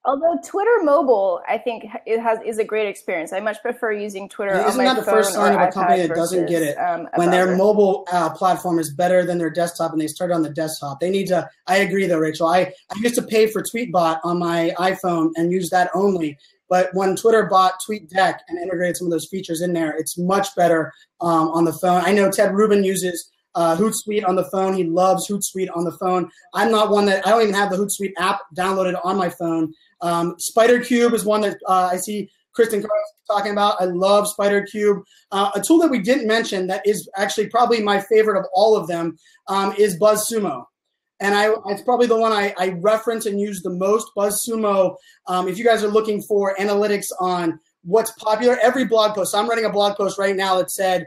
Although Twitter mobile, I think is a great experience. I much prefer using Twitter on my phone. Isn't that the first sign of a company that doesn't get it? When their mobile platform is better than their desktop and they start on the desktop. They need to. I agree though, Rachel. I used to pay for Tweetbot on my iPhone and use that only. But when Twitter bought TweetDeck and integrated some of those features in there, it's much better on the phone. I know Ted Rubin uses Hootsuite on the phone. He loves Hootsuite on the phone. I'm not one that – I don't even have the Hootsuite app downloaded on my phone. SpiderCube is one that I see Kristen Carlos is talking about. I love SpiderCube. A tool that we didn't mention that is actually probably my favorite of all of them is BuzzSumo. And it's probably the one I reference and use the most. BuzzSumo, if you guys are looking for analytics on what's popular, every blog post. So I'm writing a blog post right now that said,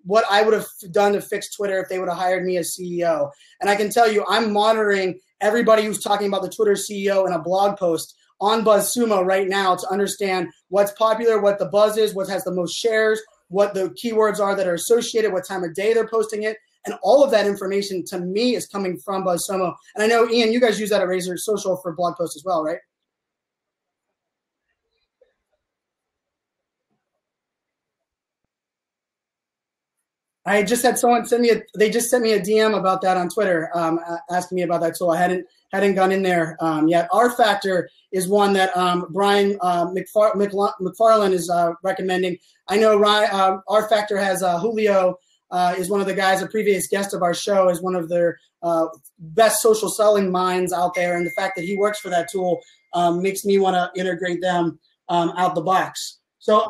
what I would have done to fix Twitter if they would have hired me as CEO. And I can tell you, I'm monitoring everybody who's talking about the Twitter CEO in a blog post on BuzzSumo right now to understand what's popular, what the buzz is, what has the most shares, what the keywords are that are associated, what time of day they're posting it. And all of that information to me is coming from BuzzSumo. And I know, Ian, you guys use that at Razor Social for blog posts as well, right? I just had someone send me they just sent me a DM about that on Twitter, asking me about that. So I hadn't gone in there yet. R Factor is one that Brian McFarland is recommending. I know R Factor has Julio is one of the guys, a previous guest of our show, is one of their best social selling minds out there. And the fact that he works for that tool makes me want to integrate them out the box. So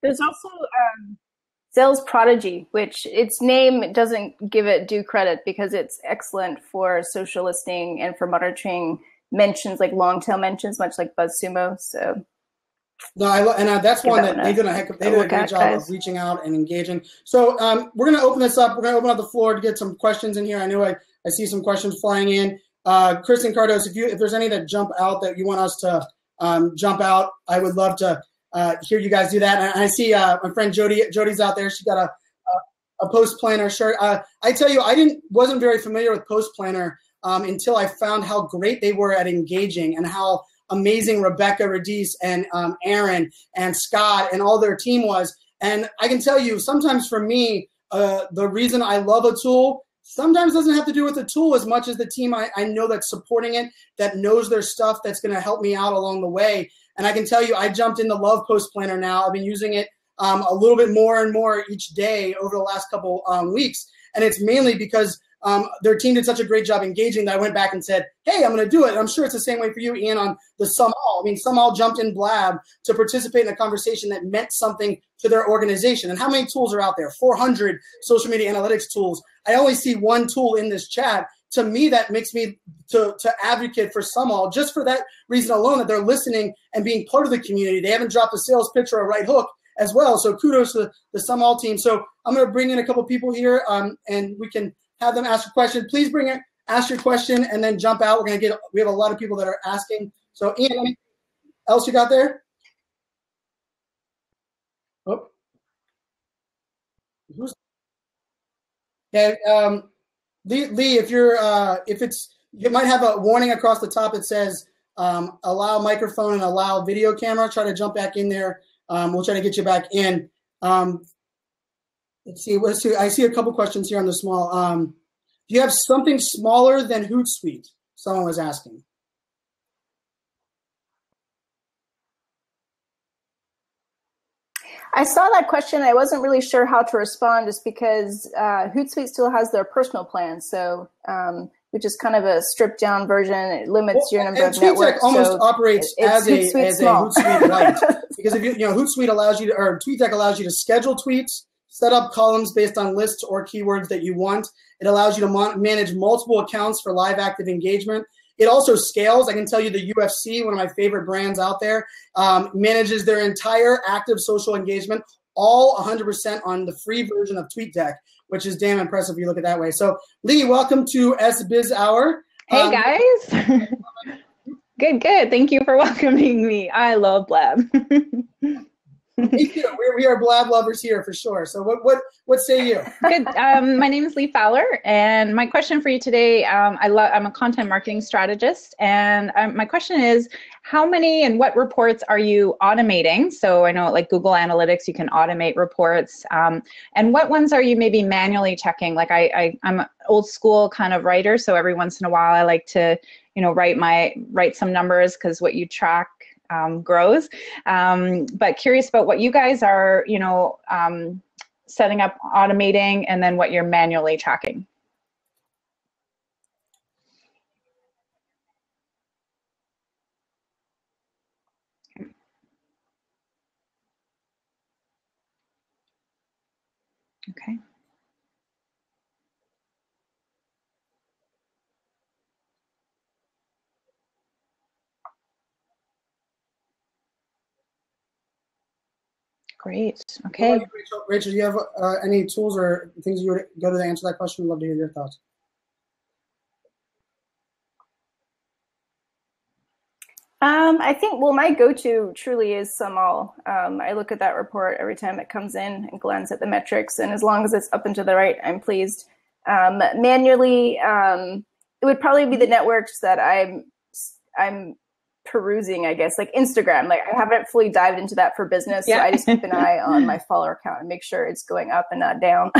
there's also Sales Prodigy, which its name doesn't give it due credit because it's excellent for social listening and for monitoring mentions, like long tail mentions, much like BuzzSumo. So no, that's one that they did a great job of reaching out and engaging. So we're going to open this up. We're going to open up the floor to get some questions in here. I know I see some questions flying in. Kristen Cardos, if there's any that jump out that you want us to jump out, I would love to hear you guys do that. And I see my friend Jody's out there. She got a Post Planner shirt. I tell you, I wasn't very familiar with Post Planner until I found how great they were at engaging and how amazing Rebecca Radice and Aaron and Scott and all their team was. And I can tell you, sometimes for me, the reason I love a tool sometimes doesn't have to do with the tool as much as the team I know that's supporting it, that knows their stuff, that's going to help me out along the way. And I can tell you, I jumped into Love Post Planner now. I've been using it a little bit more and more each day over the last couple weeks. And it's mainly because their team did such a great job engaging that I went back and said, hey, I'm going to do it. And I'm sure it's the same way for you, Ian, on the Someall. I mean, Someall jumped in Blab to participate in a conversation that meant something to their organization. And how many tools are out there? 400 social media analytics tools. I only see one tool in this chat. To me, that makes me to advocate for Someall just for that reason alone, that they're listening and being part of the community. They haven't dropped a sales pitch or a right hook as well. So kudos to the Someall team. So I'm going to bring in a couple people here and we can have them ask a question. Please ask your question and then jump out. We have a lot of people that are asking. So Ian, anything else you got there? Oh. Okay, Lee, you might have a warning across the top that says allow microphone and allow video camera. Try to jump back in there. We'll try to get you back in. Let's see. I see a couple questions here on the small. Do you have something smaller than Hootsuite? Someone was asking. I saw that question. I wasn't really sure how to respond just because Hootsuite still has their personal plan. So, which is kind of a stripped down version. It limits your number of networks. TweetDeck almost operates as a Hootsuite light. Because if Hootsuite allows you to, or TweetDeck allows you to schedule tweets, set up columns based on lists or keywords that you want. It allows you to manage multiple accounts for live active engagement. It also scales. I can tell you the UFC, one of my favorite brands out there, manages their entire active social engagement, all 100% on the free version of TweetDeck, which is damn impressive if you look at it that way. So, Lee, welcome to SBiz Hour. Hey, guys. Good. Thank you for welcoming me. I love Blab. Me too. We are Blab lovers here for sure. So what say you? Good. My name is Lee Fowler, and my question for you today, I'm a content marketing strategist, and my question is, how many and what reports are you automating? So I know like Google Analytics, you can automate reports, and what ones are you maybe manually checking? Like I'm an old school kind of writer, so every once in a while I like to, write some numbers because what you track grows. But curious about what you guys are, setting up, automating, and then what you're manually tracking. Okay. Great. Okay. Rachel, do you have any tools or things you would go to answer that question? I'd love to hear your thoughts. I think, well, my go-to truly is SumAll. I look at that report every time it comes in and glance at the metrics, and as long as it's up and to the right, I'm pleased. Manually, it would probably be the networks that I'm perusing, I guess, like Instagram. Like, I haven't fully dived into that for business, so I just keep an eye on my follower count and make sure it's going up and not down.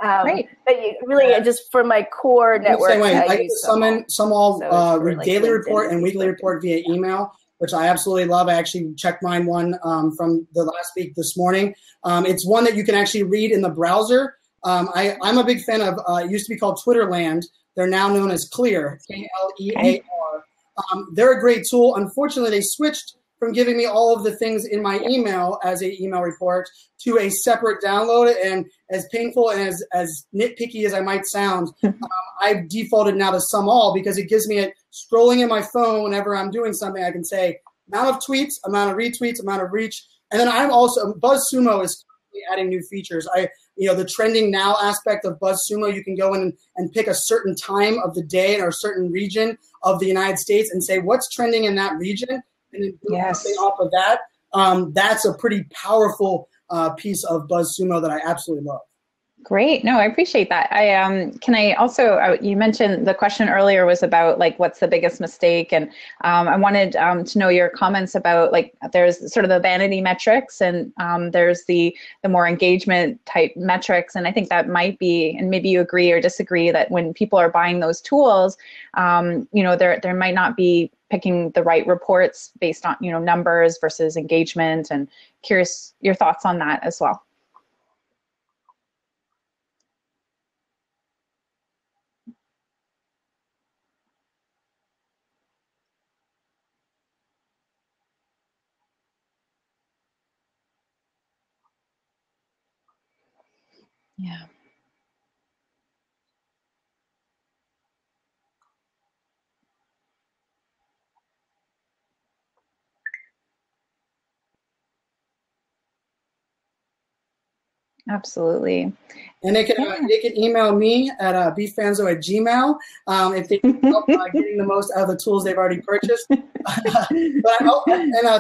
Right. But really, just for my core network, same way. I use SumAll daily report and weekly report via email, which I absolutely love. I actually checked mine from the last week this morning. It's one that you can actually read in the browser. I'm a big fan of. It used to be called Twitterland. They're now known as Clear, Klear. They're a great tool. Unfortunately, they switched from giving me all of the things in my email as an email report to a separate download. And as painful and as nitpicky as I might sound, I've defaulted now to SumAll because it gives me it scrolling in my phone whenever I'm doing something. I can say amount of tweets, amount of retweets, amount of reach. And then I'm also, BuzzSumo is adding new features. The trending now aspect of BuzzSumo, you can go in and pick a certain time of the day or a certain region of the United States and say what's trending in that region. And then do something off of that. That's a pretty powerful piece of BuzzSumo that I absolutely love. Great. No, I appreciate that. Can I also, you mentioned the question earlier was about like, what's the biggest mistake? And I wanted to know your comments about like, there's sort of the vanity metrics and there's the more engagement type metrics. And I think that might be, and maybe you agree or disagree that when people are buying those tools, there might not be picking the right reports based on, numbers versus engagement, and curious your thoughts on that as well. Yeah. Absolutely. And they can email me at bfanzo@gmail if they need help getting the most out of the tools they've already purchased.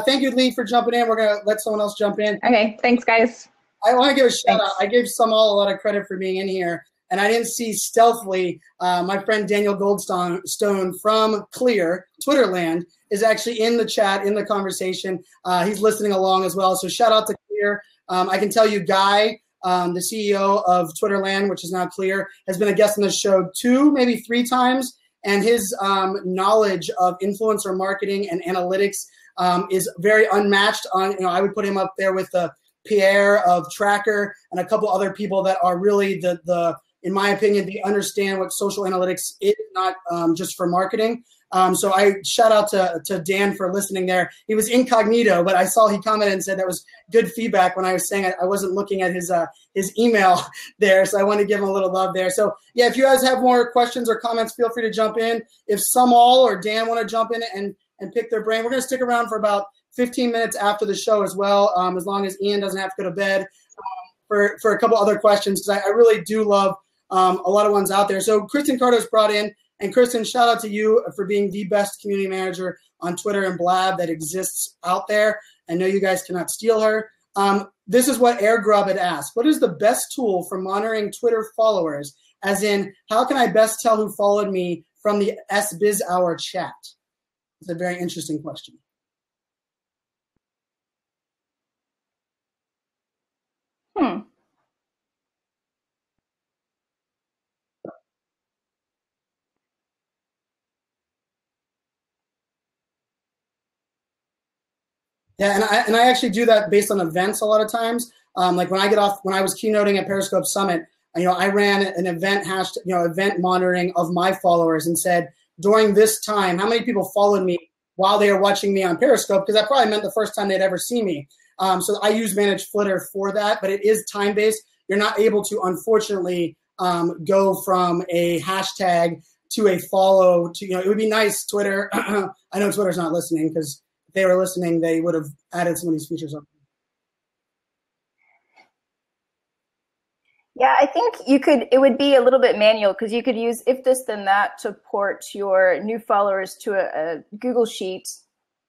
Thank you, Lee, for jumping in. We're going to let someone else jump in. Okay, thanks, guys. I want to give a shout out. I gave SumAll a lot of credit for being in here, and I didn't see stealthily my friend Daniel Goldstone from Clear, Twitterland, is actually in the chat, in the conversation. He's listening along as well. So shout out to Clear. I can tell you, Guy, the CEO of Twitterland, which is now Clear, has been a guest on the show 2, maybe 3 times, and his knowledge of influencer marketing and analytics is very unmatched. I would put him up there with Pierre of Tracker and a couple other people that are really in my opinion, they understand what social analytics is, not just for marketing. So I shout out to Dan for listening there. He was incognito, but I saw he commented and said that was good feedback when I was saying I wasn't looking at his email there. So I wanted to give him a little love there. So yeah, if you guys have more questions or comments, feel free to jump in. If SumAll or Dan want to jump in and pick their brain, we're going to stick around for about 15 minutes after the show as well, as long as Ian doesn't have to go to bed, for a couple other questions, because I really do love a lot of ones out there. So Kristen Carter's brought in. And Kristen, shout out to you for being the best community manager on Twitter and Blab that exists out there. I know you guys cannot steal her. This is what AirGrub had asked. What is the best tool for monitoring Twitter followers? As in, how can I best tell who followed me from the SBizHour chat? It's a very interesting question. Yeah, and I actually do that based on events a lot of times. Like when I was keynoting at Periscope Summit, I ran an event event monitoring of my followers and said, during this time, how many people followed me while they were watching me on Periscope? Because that probably meant the first time they'd ever seen me. So I use Manage Flitter for that, but it is time-based. you're not able to, unfortunately, go from a hashtag to a follow to, it would be nice, Twitter. I know Twitter's not listening, because if they were listening, they would have added some of these features up. Yeah, I think it would be a little bit manual, because you could use if this then that to port your new followers to a Google Sheet,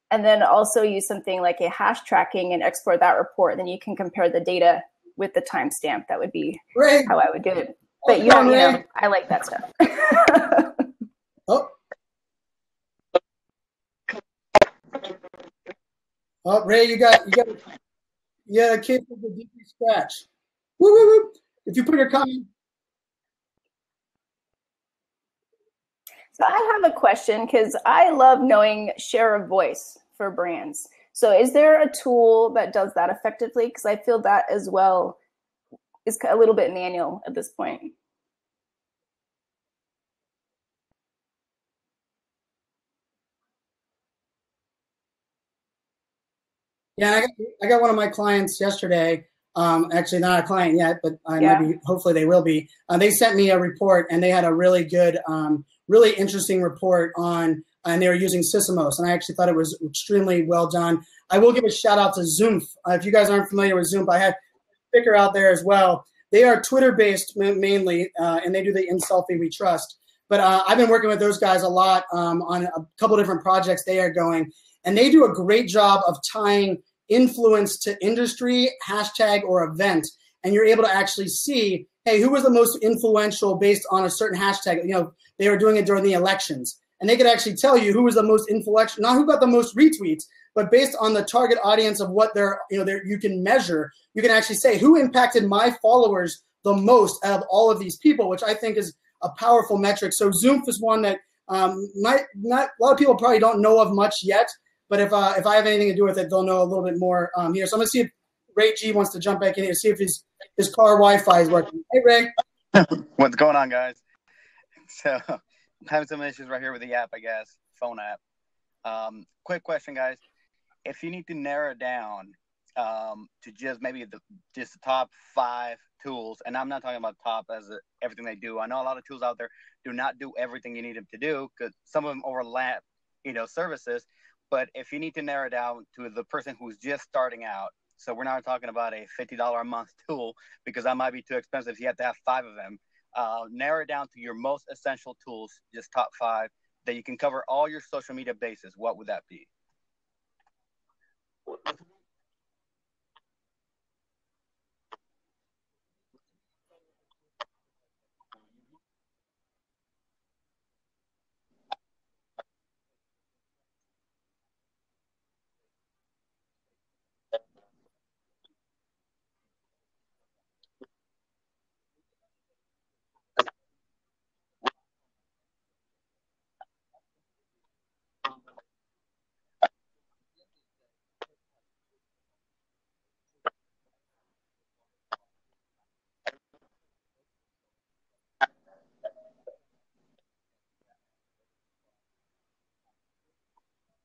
and then also use something like a hash tracking and export that report. Then you can compare the data with the timestamp. That would be how I would do it. But I like that stuff. Ray, you got a kid with a deep scratch. Woo, woo, woo. If you put your comment. So I have a question, because I love knowing share of voice for brands. So is there a tool that does that effectively? Because I feel that as well is a little bit manual at this point. Yeah, I got one of my clients yesterday. Actually, not a client yet, but hopefully they will be. They sent me a report, and they had a really good, really interesting report on, and they were using Sysomos, and I actually thought it was extremely well done. I will give a shout out to Zoomf. If you guys aren't familiar with Zoomf, I had a sticker out there as well. They are Twitter-based mainly, and they do the In Selfie We Trust. But I've been working with those guys a lot on a couple different projects they are going, and they do a great job of tying influence to industry, hashtag, or event. And you're able to actually see, hey, who was the most influential based on a certain hashtag? They were doing it during the elections. And they could actually tell you who was the most influential, not who got the most retweets, but based on the target audience of what you can measure, you can actually say who impacted my followers the most out of all of these people, which I think is a powerful metric. So Zoomf is one that not a lot of people probably don't know of much yet, but if I have anything to do with it, they'll know a little bit more here. So I'm going to see if Ray G wants to jump back in here, see if his car Wi-Fi is working. Hey, Ray. What's going on, guys? So I'm having some issues right here with the app, I guess, phone app. Quick question, guys. If you need to narrow it down to just maybe the top 5 tools, and I'm not talking about top as everything they do. I know a lot of tools out there do not do everything you need them to do, because some of them overlap, services. But if you need to narrow it down to the person who's just starting out, so we're not talking about a $50 a month tool, because that might be too expensive. You have to have 5 of them. Narrow it down to your most essential tools, just top 5, that you can cover all your social media bases. What would that be?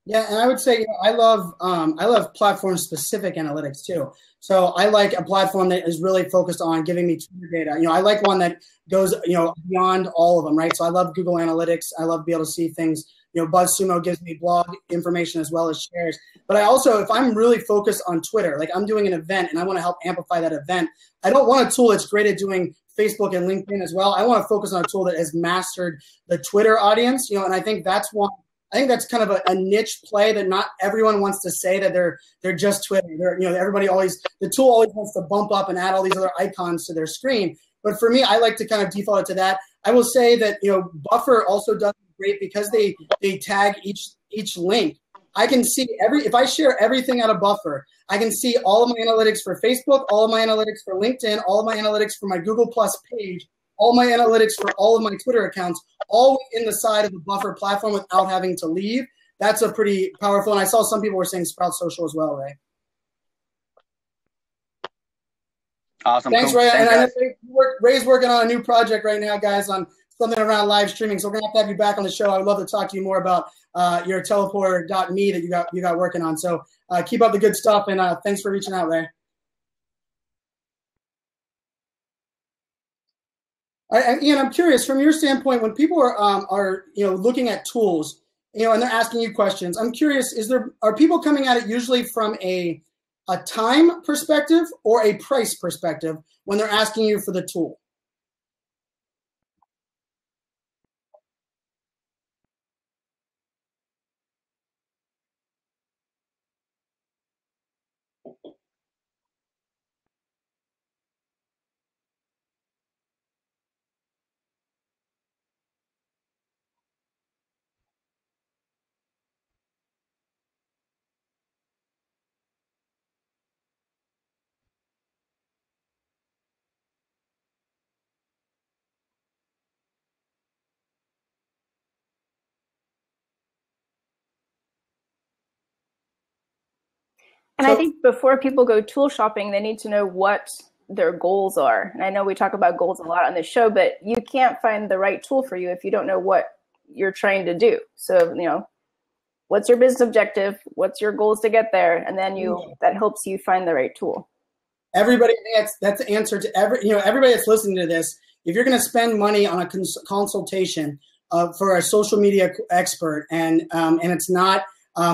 Yeah, and I would say I love platform specific analytics too. So I like a platform that is really focused on giving me Twitter data. I like one that goes beyond all of them, right? So I love Google Analytics. I love to be able to see things. BuzzSumo gives me blog information as well as shares. But I also, if I'm really focused on Twitter, like I'm doing an event and I want to help amplify that event, I don't want a tool that's great at doing Facebook and LinkedIn as well. I want to focus on a tool that has mastered the Twitter audience, and I think that's one. I think that's kind of a niche play that not everyone wants to say that they're just Twitter. The tool always wants to bump up and add all these other icons to their screen. But for me, I like to kind of default it to that. I will say that Buffer also does great because they tag each link. I can see if I share everything out of Buffer, I can see all of my analytics for Facebook, all of my analytics for LinkedIn, all of my analytics for my Google Plus page, all my analytics for all of my Twitter accounts, all in the side of the Buffer platform without having to leave. That's a pretty powerful, and I saw some people were saying Sprout Social as well, Ray. Awesome. Thanks, cool. Ray. Thanks, and Ray's working on a new project right now, guys, on something around live streaming. So we're going to have you back on the show. I would love to talk to you more about your teleporter.me that you got working on. So keep up the good stuff, and thanks for reaching out, Ray. Ian, I'm curious from your standpoint, when people are looking at tools, and they're asking you questions, I'm curious, are people coming at it usually from a time perspective or a price perspective when they're asking you for the tool? And I think before people go tool shopping, they need to know what their goals are. And I know we talk about goals a lot on this show, but you can't find the right tool for you if you don't know what you're trying to do. So, what's your business objective? What's your goals to get there? And then that helps you find the right tool. Everybody, that's the answer to everybody that's listening to this. If you're going to spend money on a consultation for a social media expert, and it's not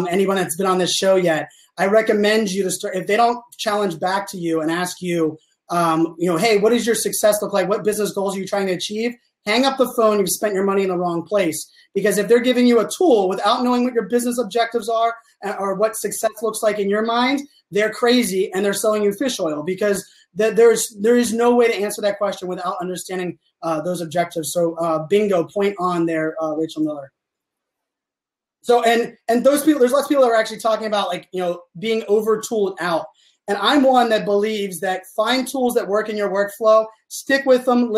anyone that's been on this show yet, I recommend you to start. If they don't challenge back to you and ask you, hey, what does your success look like? What business goals are you trying to achieve? Hang up the phone. You've spent your money in the wrong place. Because if they're giving you a tool without knowing what your business objectives are or what success looks like in your mind, they're crazy and they're selling you fish oil, because there is no way to answer that question without understanding those objectives. So bingo, point on there, Rachel Miller. So and those people, there's lots of people that are actually talking about being over tooled out. And I'm one that believes that find tools that work in your workflow, stick with them,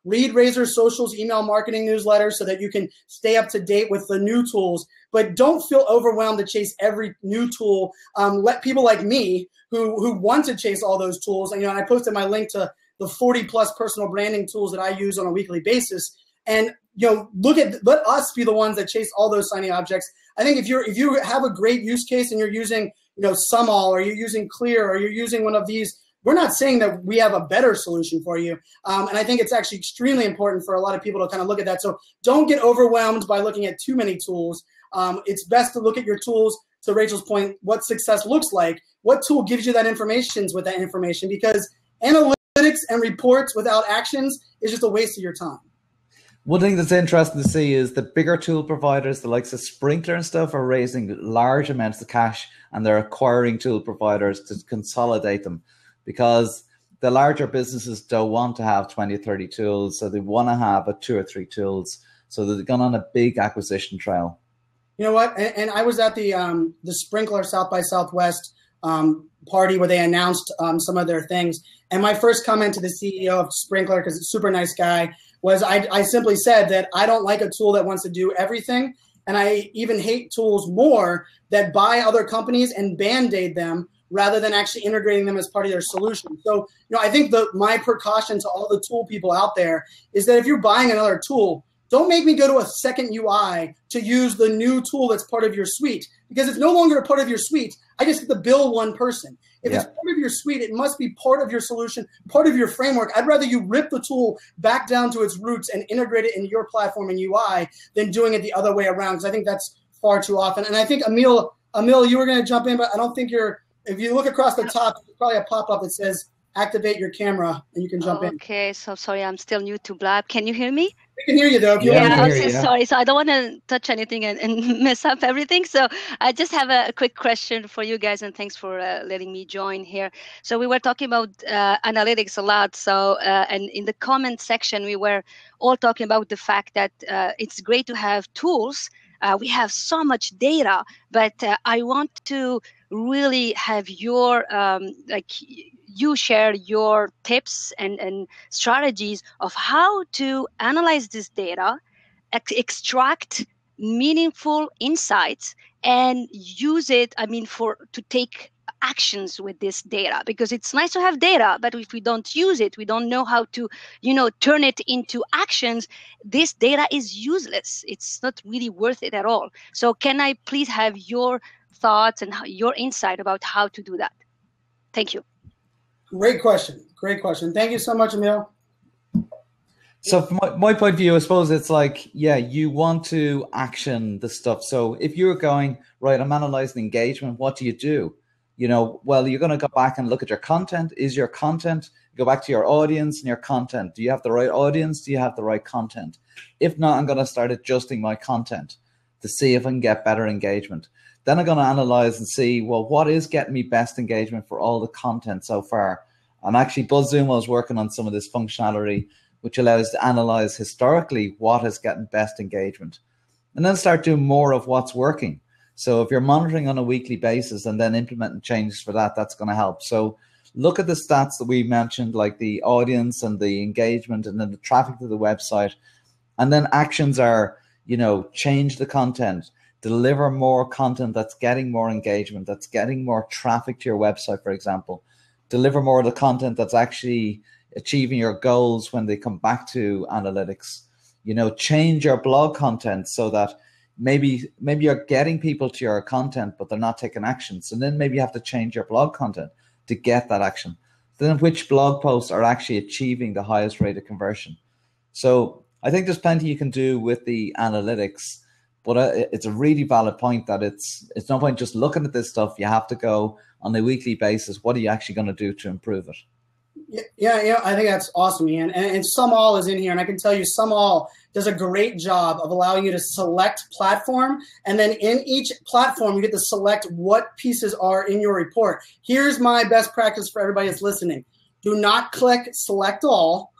read Razor Social's email marketing newsletter so that you can stay up to date with the new tools, but don't feel overwhelmed to chase every new tool. Let people like me who want to chase all those tools, and I posted my link to the 40 plus personal branding tools that I use on a weekly basis. And let us be the ones that chase all those shiny objects. I think if you have a great use case and you're using Sumall, or you're using Clear, or you're using one of these, we're not saying that we have a better solution for you. And I think it's actually extremely important for a lot of people to kind of look at that. So don't get overwhelmed by looking at too many tools. It's best to look at your tools, to Rachel's point, what success looks like. What tool gives you that information with that information? Because analytics and reports without actions is just a waste of your time. One thing that's interesting to see is the bigger tool providers, the likes of Sprinklr and stuff, are raising large amounts of cash, and they're acquiring tool providers to consolidate them, because the larger businesses don't want to have 20 or 30 tools. So they want to have 2 or 3 tools. So they've gone on a big acquisition trail. You know what? And I was at the Sprinklr South by Southwest party where they announced some of their things. And my first comment to the CEO of Sprinklr, because it's a super nice guy, was I simply said that I don't like a tool that wants to do everything. And I even hate tools more that buy other companies and Band-Aid them rather than actually integrating them as part of their solution. So, I think my precaution to all the tool people out there is that if you're buying another tool, don't make me go to a second UI to use the new tool that's part of your suite, because it's no longer a part of your suite. I just get to bill one person. If it's part of your suite, it must be part of your solution, part of your framework. I'd rather you rip the tool back down to its roots and integrate it into your platform and UI than doing it the other way around, because I think that's far too often. And I think, Emil, you were going to jump in, but I don't think if you look across the top, there's probably a pop-up that says activate your camera, and you can jump in. Okay, so sorry, I'm still new to Blab. Can you hear me? We can hear you, though. Sorry. So I don't want to touch anything and mess up everything. So I just have a quick question for you guys, and thanks for letting me join here. So we were talking about analytics a lot. So and in the comment section, we were all talking about the fact that it's great to have tools. We have so much data, but I want to really have your you share your tips and strategies of how to analyze this data, extract meaningful insights, and use it, to take actions with this data. Because it's nice to have data, but if we don't use it, we don't know how to, turn it into actions, this data is useless. It's not really worth it at all. So can I please have your thoughts and your insight about how to do that? Thank you. Great question. Thank you so much, Emil. So from my point of view, I suppose it's like, yeah, you want to action the stuff. So if you're going, right, I'm analyzing engagement, what do you do? You know, well, you're going to go back and look at your content. Is your content, go back to your audience and your content. Do you have the right audience? Do you have the right content? If not, I'm going to start adjusting my content to see if I can get better engagement. Then I'm going to analyze and see, well, what is getting me best engagement for all the content so far? And actually, BuzzSumo is working on some of this functionality, which allows to analyze historically what is getting best engagement. And then start doing more of what's working. So if you're monitoring on a weekly basis and then implementing changes for that, that's going to help. So look at the stats that we mentioned, like the audience and the engagement and then the traffic to the website. And then actions are, you know, change the content, deliver more content that's getting more engagement, that's getting more traffic to your website, for example. Deliver more of the content that's actually achieving your goals when they come back to analytics. You know, change your blog content so that maybe you're getting people to your content, but they're not taking action. So then maybe you have to change your blog content to get that action. Then which blog posts are actually achieving the highest rate of conversion? So I think there's plenty you can do with the analytics, but it's a really valid point that it's no point just looking at this stuff. You have to go on a weekly basis. What are you actually going to do to improve it? Yeah, I think that's awesome, Ian. And SumAll is in here, and I can tell you SumAll does a great job of allowing you to select platform, and then in each platform, you get to select what pieces are in your report. Here's my best practice for everybody that's listening. Do not click select all,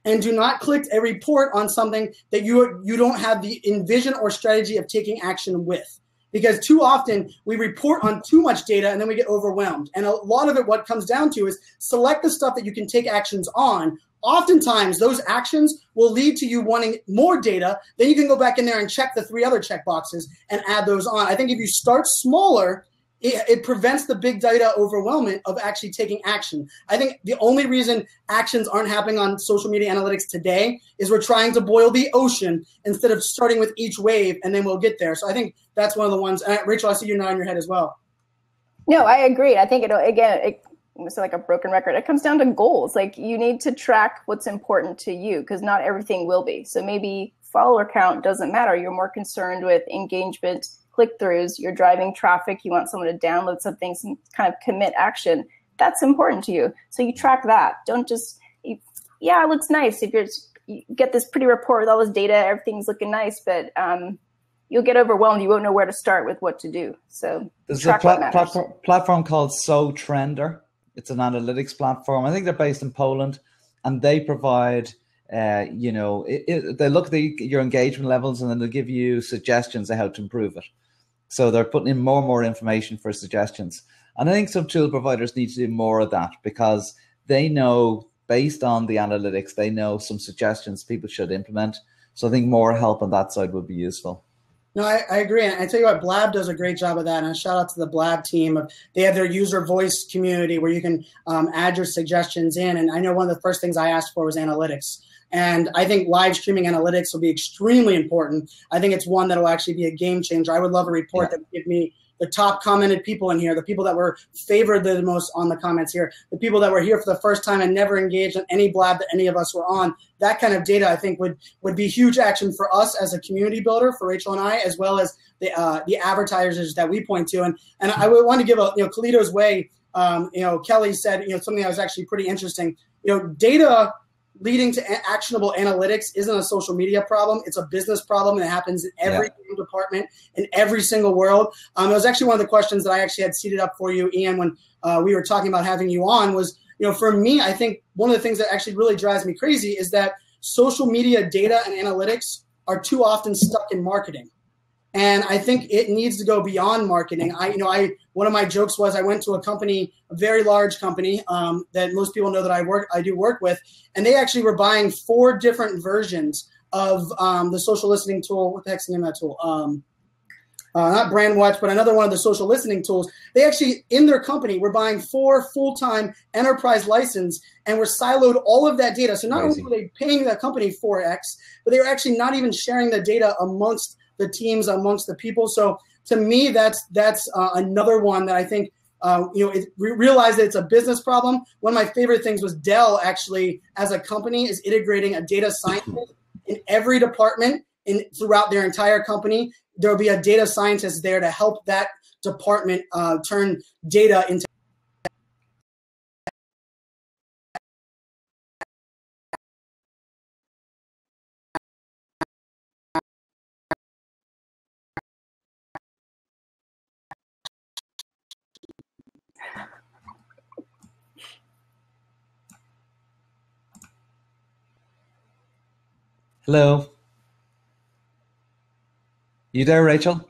and do not click a report on something that you don't have the envision or strategy of taking action with. Because too often we report on too much data and then we get overwhelmed. And a lot of it, what comes down to is select the stuff that you can take actions on. Oftentimes those actions will lead to you wanting more data. Then you can go back in there and check the 3 other check boxes and add those on. I think if you start smaller, it prevents the big data overwhelmment of actually taking action. I think the only reason actions aren't happening on social media analytics today is we're trying to boil the ocean instead of starting with each wave, and then we'll get there. So I think that's one of the ones. Rachel, I see you're nodding your head as well. No, I agree. I think it's like a broken record. It comes down to goals. Like you need to track what's important to you because not everything will be. So maybe follower count doesn't matter. You're more concerned with engagement, click-throughs, you're driving traffic, you want someone to download something, some kind of commit action. That's important to you. So you track that. Don't just, it looks nice. If you get this pretty report with all this data, everything's looking nice, but you'll get overwhelmed. You won't know where to start with what to do. So there's a platform called SoTrender. It's an analytics platform. I think they're based in Poland, and they provide they look at your engagement levels and then they'll give you suggestions on how to improve it. So they're putting in more and more information for suggestions. And I think some tool providers need to do more of that because they know, based on the analytics, they know some suggestions people should implement. So I think more help on that side would be useful. No, I agree. And I tell you what, Blab does a great job of that. And a shout out to the Blab team. They have their user voice community where you can add your suggestions in. And I know one of the first things I asked for was analytics. And I think live streaming analytics will be extremely important. I think it's one that will actually be a game changer. I would love a report that would give me the top commented people in here, the people that were favored the most on the comments here, the people that were here for the first time and never engaged in any Blab that any of us were on. That kind of data, I think, would be huge action for us as a community builder, for Rachel and I, as well as the advertisers that we point to. And I would want to give Kalito's Way. Kelly said something that was actually pretty interesting. Data leading to actionable analytics isn't a social media problem. It's a business problem, and it happens in every department in every single world. It was actually one of the questions that I actually had seated up for you, Ian, when we were talking about having you on was, for me, I think one of the things that actually really drives me crazy is that social media data and analytics are too often stuck in marketing. And I think it needs to go beyond marketing. One of my jokes was I went to a company, a very large company that most people know that I do work with, and they actually were buying 4 different versions of the social listening tool. What the heck's the name of that tool? Not Brandwatch, but another one of the social listening tools. They actually, in their company, were buying 4 full-time enterprise license and were siloed all of that data. So not only were they paying that company 4x, but they were actually not even sharing the data amongst the teams, amongst the people. So to me, that's another one that I think realize that it's a business problem. One of my favorite things was Dell actually, as a company, is integrating a data scientist in every department throughout their entire company. There will be a data scientist there to help that department turn data into. Hello. You there, Rachel?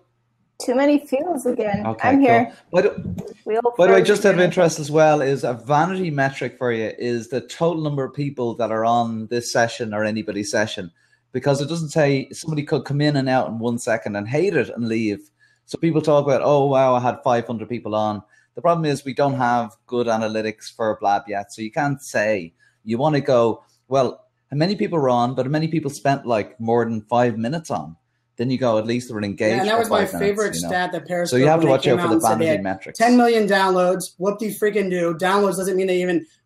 Too many feels again. Okay, I'm here. By the way, just out of interest as well, is a vanity metric for you is the total number of people that are on this session or anybody's session, because it doesn't say somebody could come in and out in 1 second and hate it and leave. So people talk about, oh, wow, I had 500 people on. The problem is we don't have good analytics for Blab yet. So you can't say. You want to go, well, how many people were on, but how many people spent like more than 5 minutes on? Then you go, at least they're engaged. Yeah, and that was my favorite minutes, stat that Periscope. So you have to watch out for the vanity metrics. 10 million downloads. Whoop de freaking do. Downloads doesn't mean they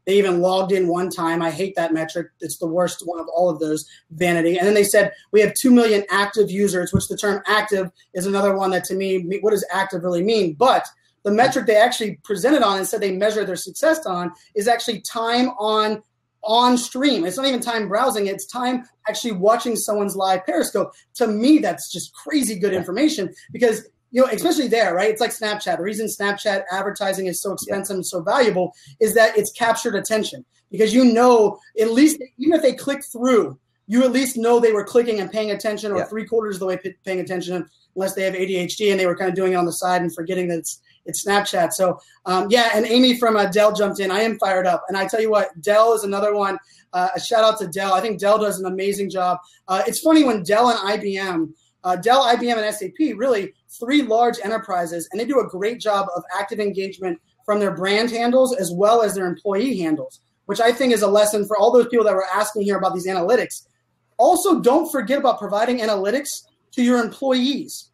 even logged in one time. I hate that metric. It's the worst one of all of those, vanity. And then they said we have 2 million active users, which the term active is another one that to me, what does active really mean? But the metric they actually presented on and said they measure their success on is actually time on stream. It's not even time browsing. It's time actually watching someone's live Periscope. To me, that's just crazy good information because, especially there, right? It's like Snapchat. The reason Snapchat advertising is so expensive and so valuable is that it's captured attention because at least even if they click through, you at least know they were clicking and paying attention or 3/4 of the way paying attention unless they have ADHD and they were kind of doing it on the side and forgetting that it's Snapchat. So, and Amy from Dell jumped in. I am fired up. And I tell you what, Dell is another one. A shout out to Dell. I think Dell does an amazing job. It's funny when Dell and IBM, and SAP, really 3 large enterprises, and they do a great job of active engagement from their brand handles as well as their employee handles, which I think is a lesson for all those people that were asking here about these analytics. Also, don't forget about providing analytics to your employees.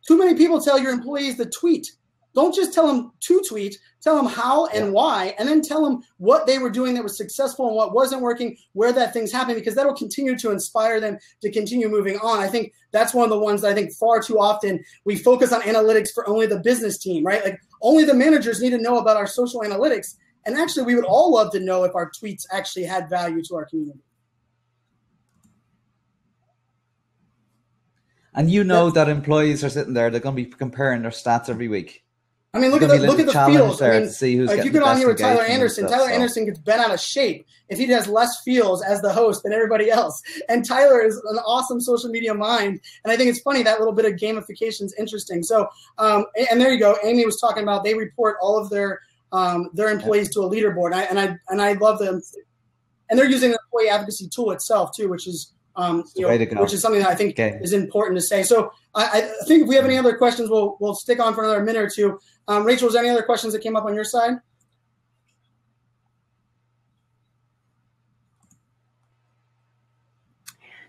Too many people tell your employees to tweet. Don't just tell them to tweet, tell them how and why, and then tell them what they were doing that was successful and what wasn't working, where that thing's happening, because that'll continue to inspire them to continue moving on. I think that's one of the ones that I think far too often we focus on analytics for only the business team, right? Like only the managers need to know about our social analytics. And actually, we would all love to know if our tweets actually had value to our community. And that employees are sitting there, they're going to be comparing their stats every week. I mean, look at the feels. I mean, see who's if you get on here with Tyler Anderson, Anderson gets bent out of shape if he has less feels as the host than everybody else. And Tyler is an awesome social media mind. And I think it's funny, that little bit of gamification is interesting. So, and there you go. Amy was talking about they report all of their employees to a leaderboard. And I love them. And they're using the employee advocacy tool itself too, which is which is something that I think is important to say. So I think if we have any other questions, we'll stick on for another minute or two. Rachel, is there any other questions that came up on your side?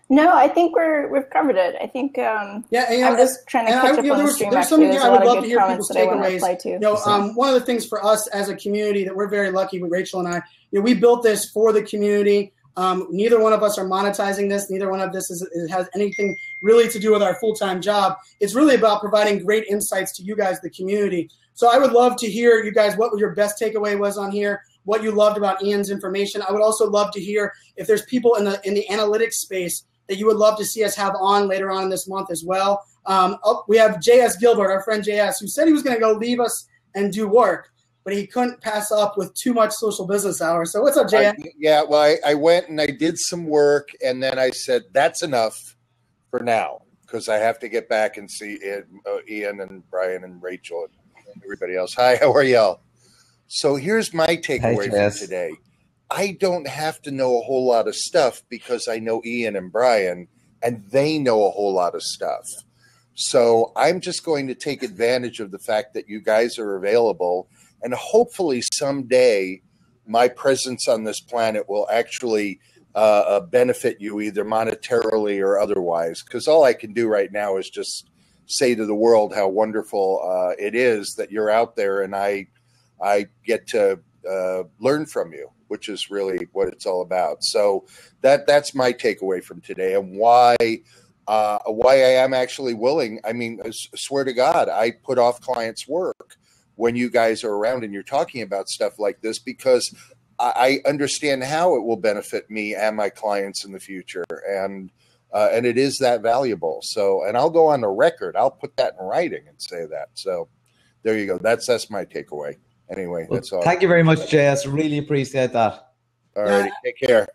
No, I think we've covered it. I think I'm just trying to catch up on the stream. There's something I would love to hear people's takeaways. One of the things for us as a community that we're very lucky with Rachel and I, we built this for the community. Neither one of us are monetizing this. Neither one of this has anything really to do with our full-time job. It's really about providing great insights to you guys, the community. So I would love to hear you guys what your best takeaway was on here, what you loved about Ian's information. I would also love to hear if there's people in the analytics space that you would love to see us have on later on this month as well. We have JS Gilbert, our friend JS, who said he was going to go leave us and do work, but he couldn't pass up with too much social business hours. So what's up, JS? I went and I did some work, and then I said, that's enough for now, because I have to get back and see Ian and Brian and Rachel and everybody else. Hi, how are y'all? So here's my takeaway from today. I don't have to know a whole lot of stuff because I know Ian and Brian, and they know a whole lot of stuff. So I'm just going to take advantage of the fact that you guys are available, and hopefully someday my presence on this planet will actually benefit you either monetarily or otherwise, because all I can do right now is just say to the world how wonderful it is that you're out there, and I I get to learn from you, which is really what it's all about. So that's my takeaway from today, and why I am actually willing. I mean, I swear to God, I put off clients' work when you guys are around and you're talking about stuff like this, because I understand how it will benefit me and my clients in the future, and it is that valuable. So, and I'll go on the record. I'll put that in writing and say that. So, there you go. That's my takeaway. Anyway, Well, that's all. thank you very much, JS. Really appreciate that. All right, take care.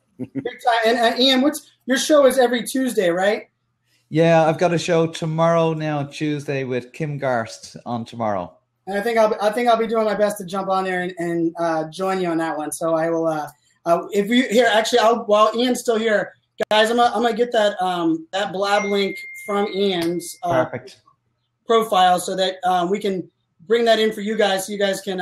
And Ian, your show is every Tuesday, right? Yeah, I've got a show tomorrow now, Tuesday, with Kim Garst on tomorrow. And I think I'll be doing my best to jump on there and join you on that one. So I will. If you here, actually, while Ian's still here, guys, I'm gonna get that that Blab link from Ian's Perfect profile so that we can bring that in for you guys, so you guys can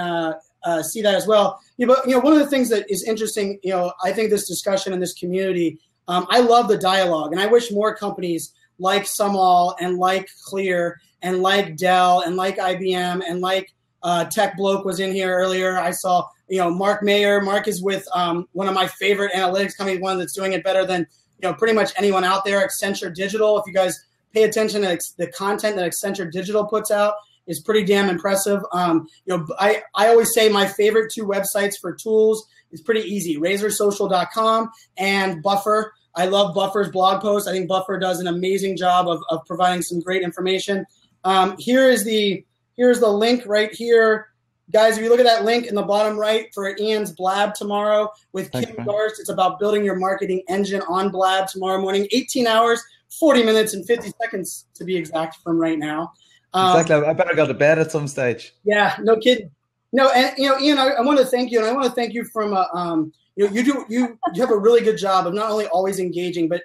see that as well. Yeah, but one of the things that is interesting, I think this discussion in this community, I love the dialogue, and I wish more companies like Sumall and like Clear and like Dell and like IBM and like Tech Bloke was in here earlier. I saw Mark Mayer. Mark is with one of my favorite analytics companies, one that's doing it better than pretty much anyone out there. Accenture Digital. If you guys pay attention to the content that Accenture Digital puts out, is pretty damn impressive. I always say my favorite two websites for tools is pretty easy: RazorSocial.com and Buffer. I love Buffer's blog posts. I think Buffer does an amazing job of providing some great information. Here's the link right here. Guys, if you look at that link in the bottom right for Ian's Blab tomorrow with Kim Garst, it's about building your marketing engine on Blab tomorrow morning. 18 hours, 40 minutes, and 50 seconds to be exact from right now. Exactly. I better go to bed at some stage. Yeah, no kidding. No, and Ian, I want to thank you, and I want to thank you from you have a really good job of not only always engaging, but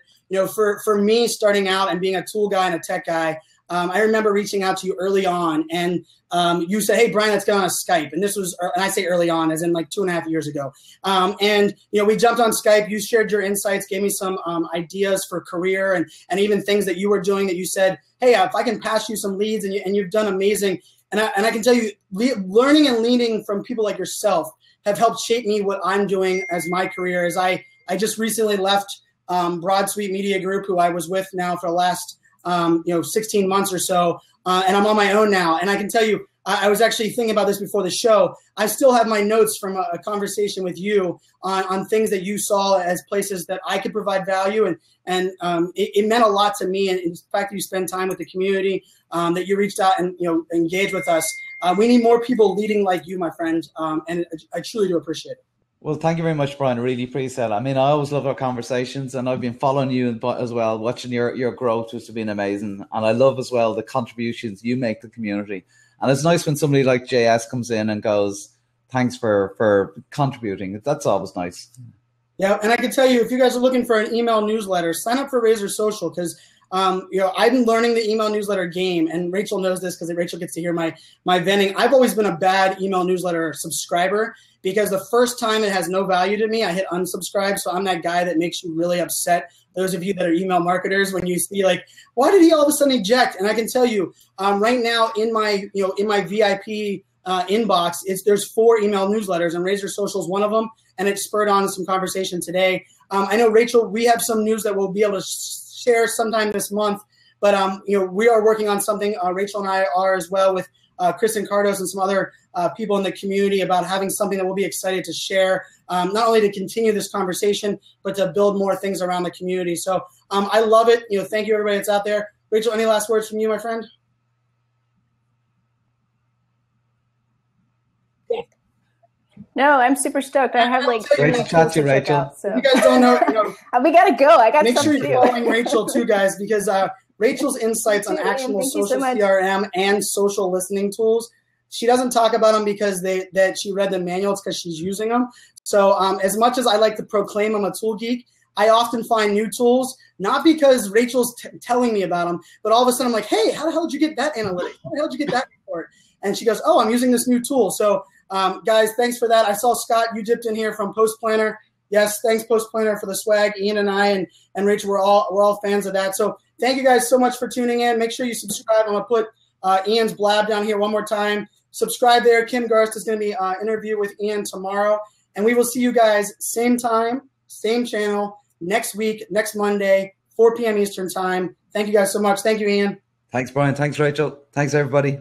for me starting out and being a tool guy and a tech guy, I remember reaching out to you early on, and you said, "Hey, Brian, let's get on a Skype." And this was, and I say early on, as in like 2.5 years ago. And we jumped on Skype. You shared your insights, gave me some ideas for career, and even things that you were doing that you said, "Hey, if I can pass you some leads," and you've done amazing. And I can tell you, learning and leading from people like yourself have helped shape me what I'm doing as my career. As I just recently left Broad Suite Media Group, who I was with now for the last 16 months or so, and I'm on my own now. And I can tell you, I was actually thinking about this before the show. I still have my notes from a conversation with you on things that you saw as places that I could provide value, and it meant a lot to me. And in fact, you spend time with the community, that you reached out and engaged with us. We need more people leading like you, my friend, and I truly do appreciate it. Well, thank you very much, Brian. I really appreciate it. I mean, I always love our conversations, and I've been following you as well, watching your growth, which has been amazing. And I love as well the contributions you make to the community. And it's nice when somebody like JS comes in and goes, "Thanks for contributing." That's always nice. Yeah, and I can tell you, if you guys are looking for an email newsletter, sign up for Razor Social, because I've been learning the email newsletter game, and Rachel knows this because Rachel gets to hear my venting. I've always been a bad email newsletter subscriber, because the first time it has no value to me, I hit unsubscribe. So I'm that guy that makes you really upset. Those of you that are email marketers, when you see like, why did he all of a sudden eject? And I can tell you, right now in my VIP inbox, there's 4 email newsletters, and Razor Social is one of them, and it spurred on some conversation today. I know, Rachel, we have some news that we'll be able to share sometime this month, but we are working on something. Rachel and I are as well, with Kristen Cardos and some other people in the community, about having something that we'll be excited to share, not only to continue this conversation, but to build more things around the community. So I love it. Thank you, everybody that's out there. Rachel, any last words from you, my friend? No, I'm super stoked. I have like great to chat to you, Rachel. Out, so. You guys don't know, we gotta go. I got make sure something you're to do. following Rachel too, guys, because Rachel's insights on actionable social CRM and social listening tools, she doesn't talk about them because that she read the manual. It's because she's using them. So as much as I like to proclaim I'm a tool geek, I often find new tools, not because Rachel's telling me about them, but all of a sudden I'm like, hey, how the hell did you get that analytics? How the hell did you get that report? And she goes, oh, I'm using this new tool. So guys, thanks for that. I saw Scott, you dipped in here from Post Planner. Yes, thanks Post Planner for the swag. Ian and I and Rachel, we're all fans of that. So thank you guys so much for tuning in. Make sure you subscribe. I'm gonna put Ian's Blab down here one more time. subscribe there. Kim Garst is going to be interview with Ian tomorrow. And we will see you guys same time, same channel, next week, next Monday, 4 p.m. Eastern time. Thank you guys so much. Thank you, Ian. Thanks, Brian. Thanks, Rachel. Thanks, everybody.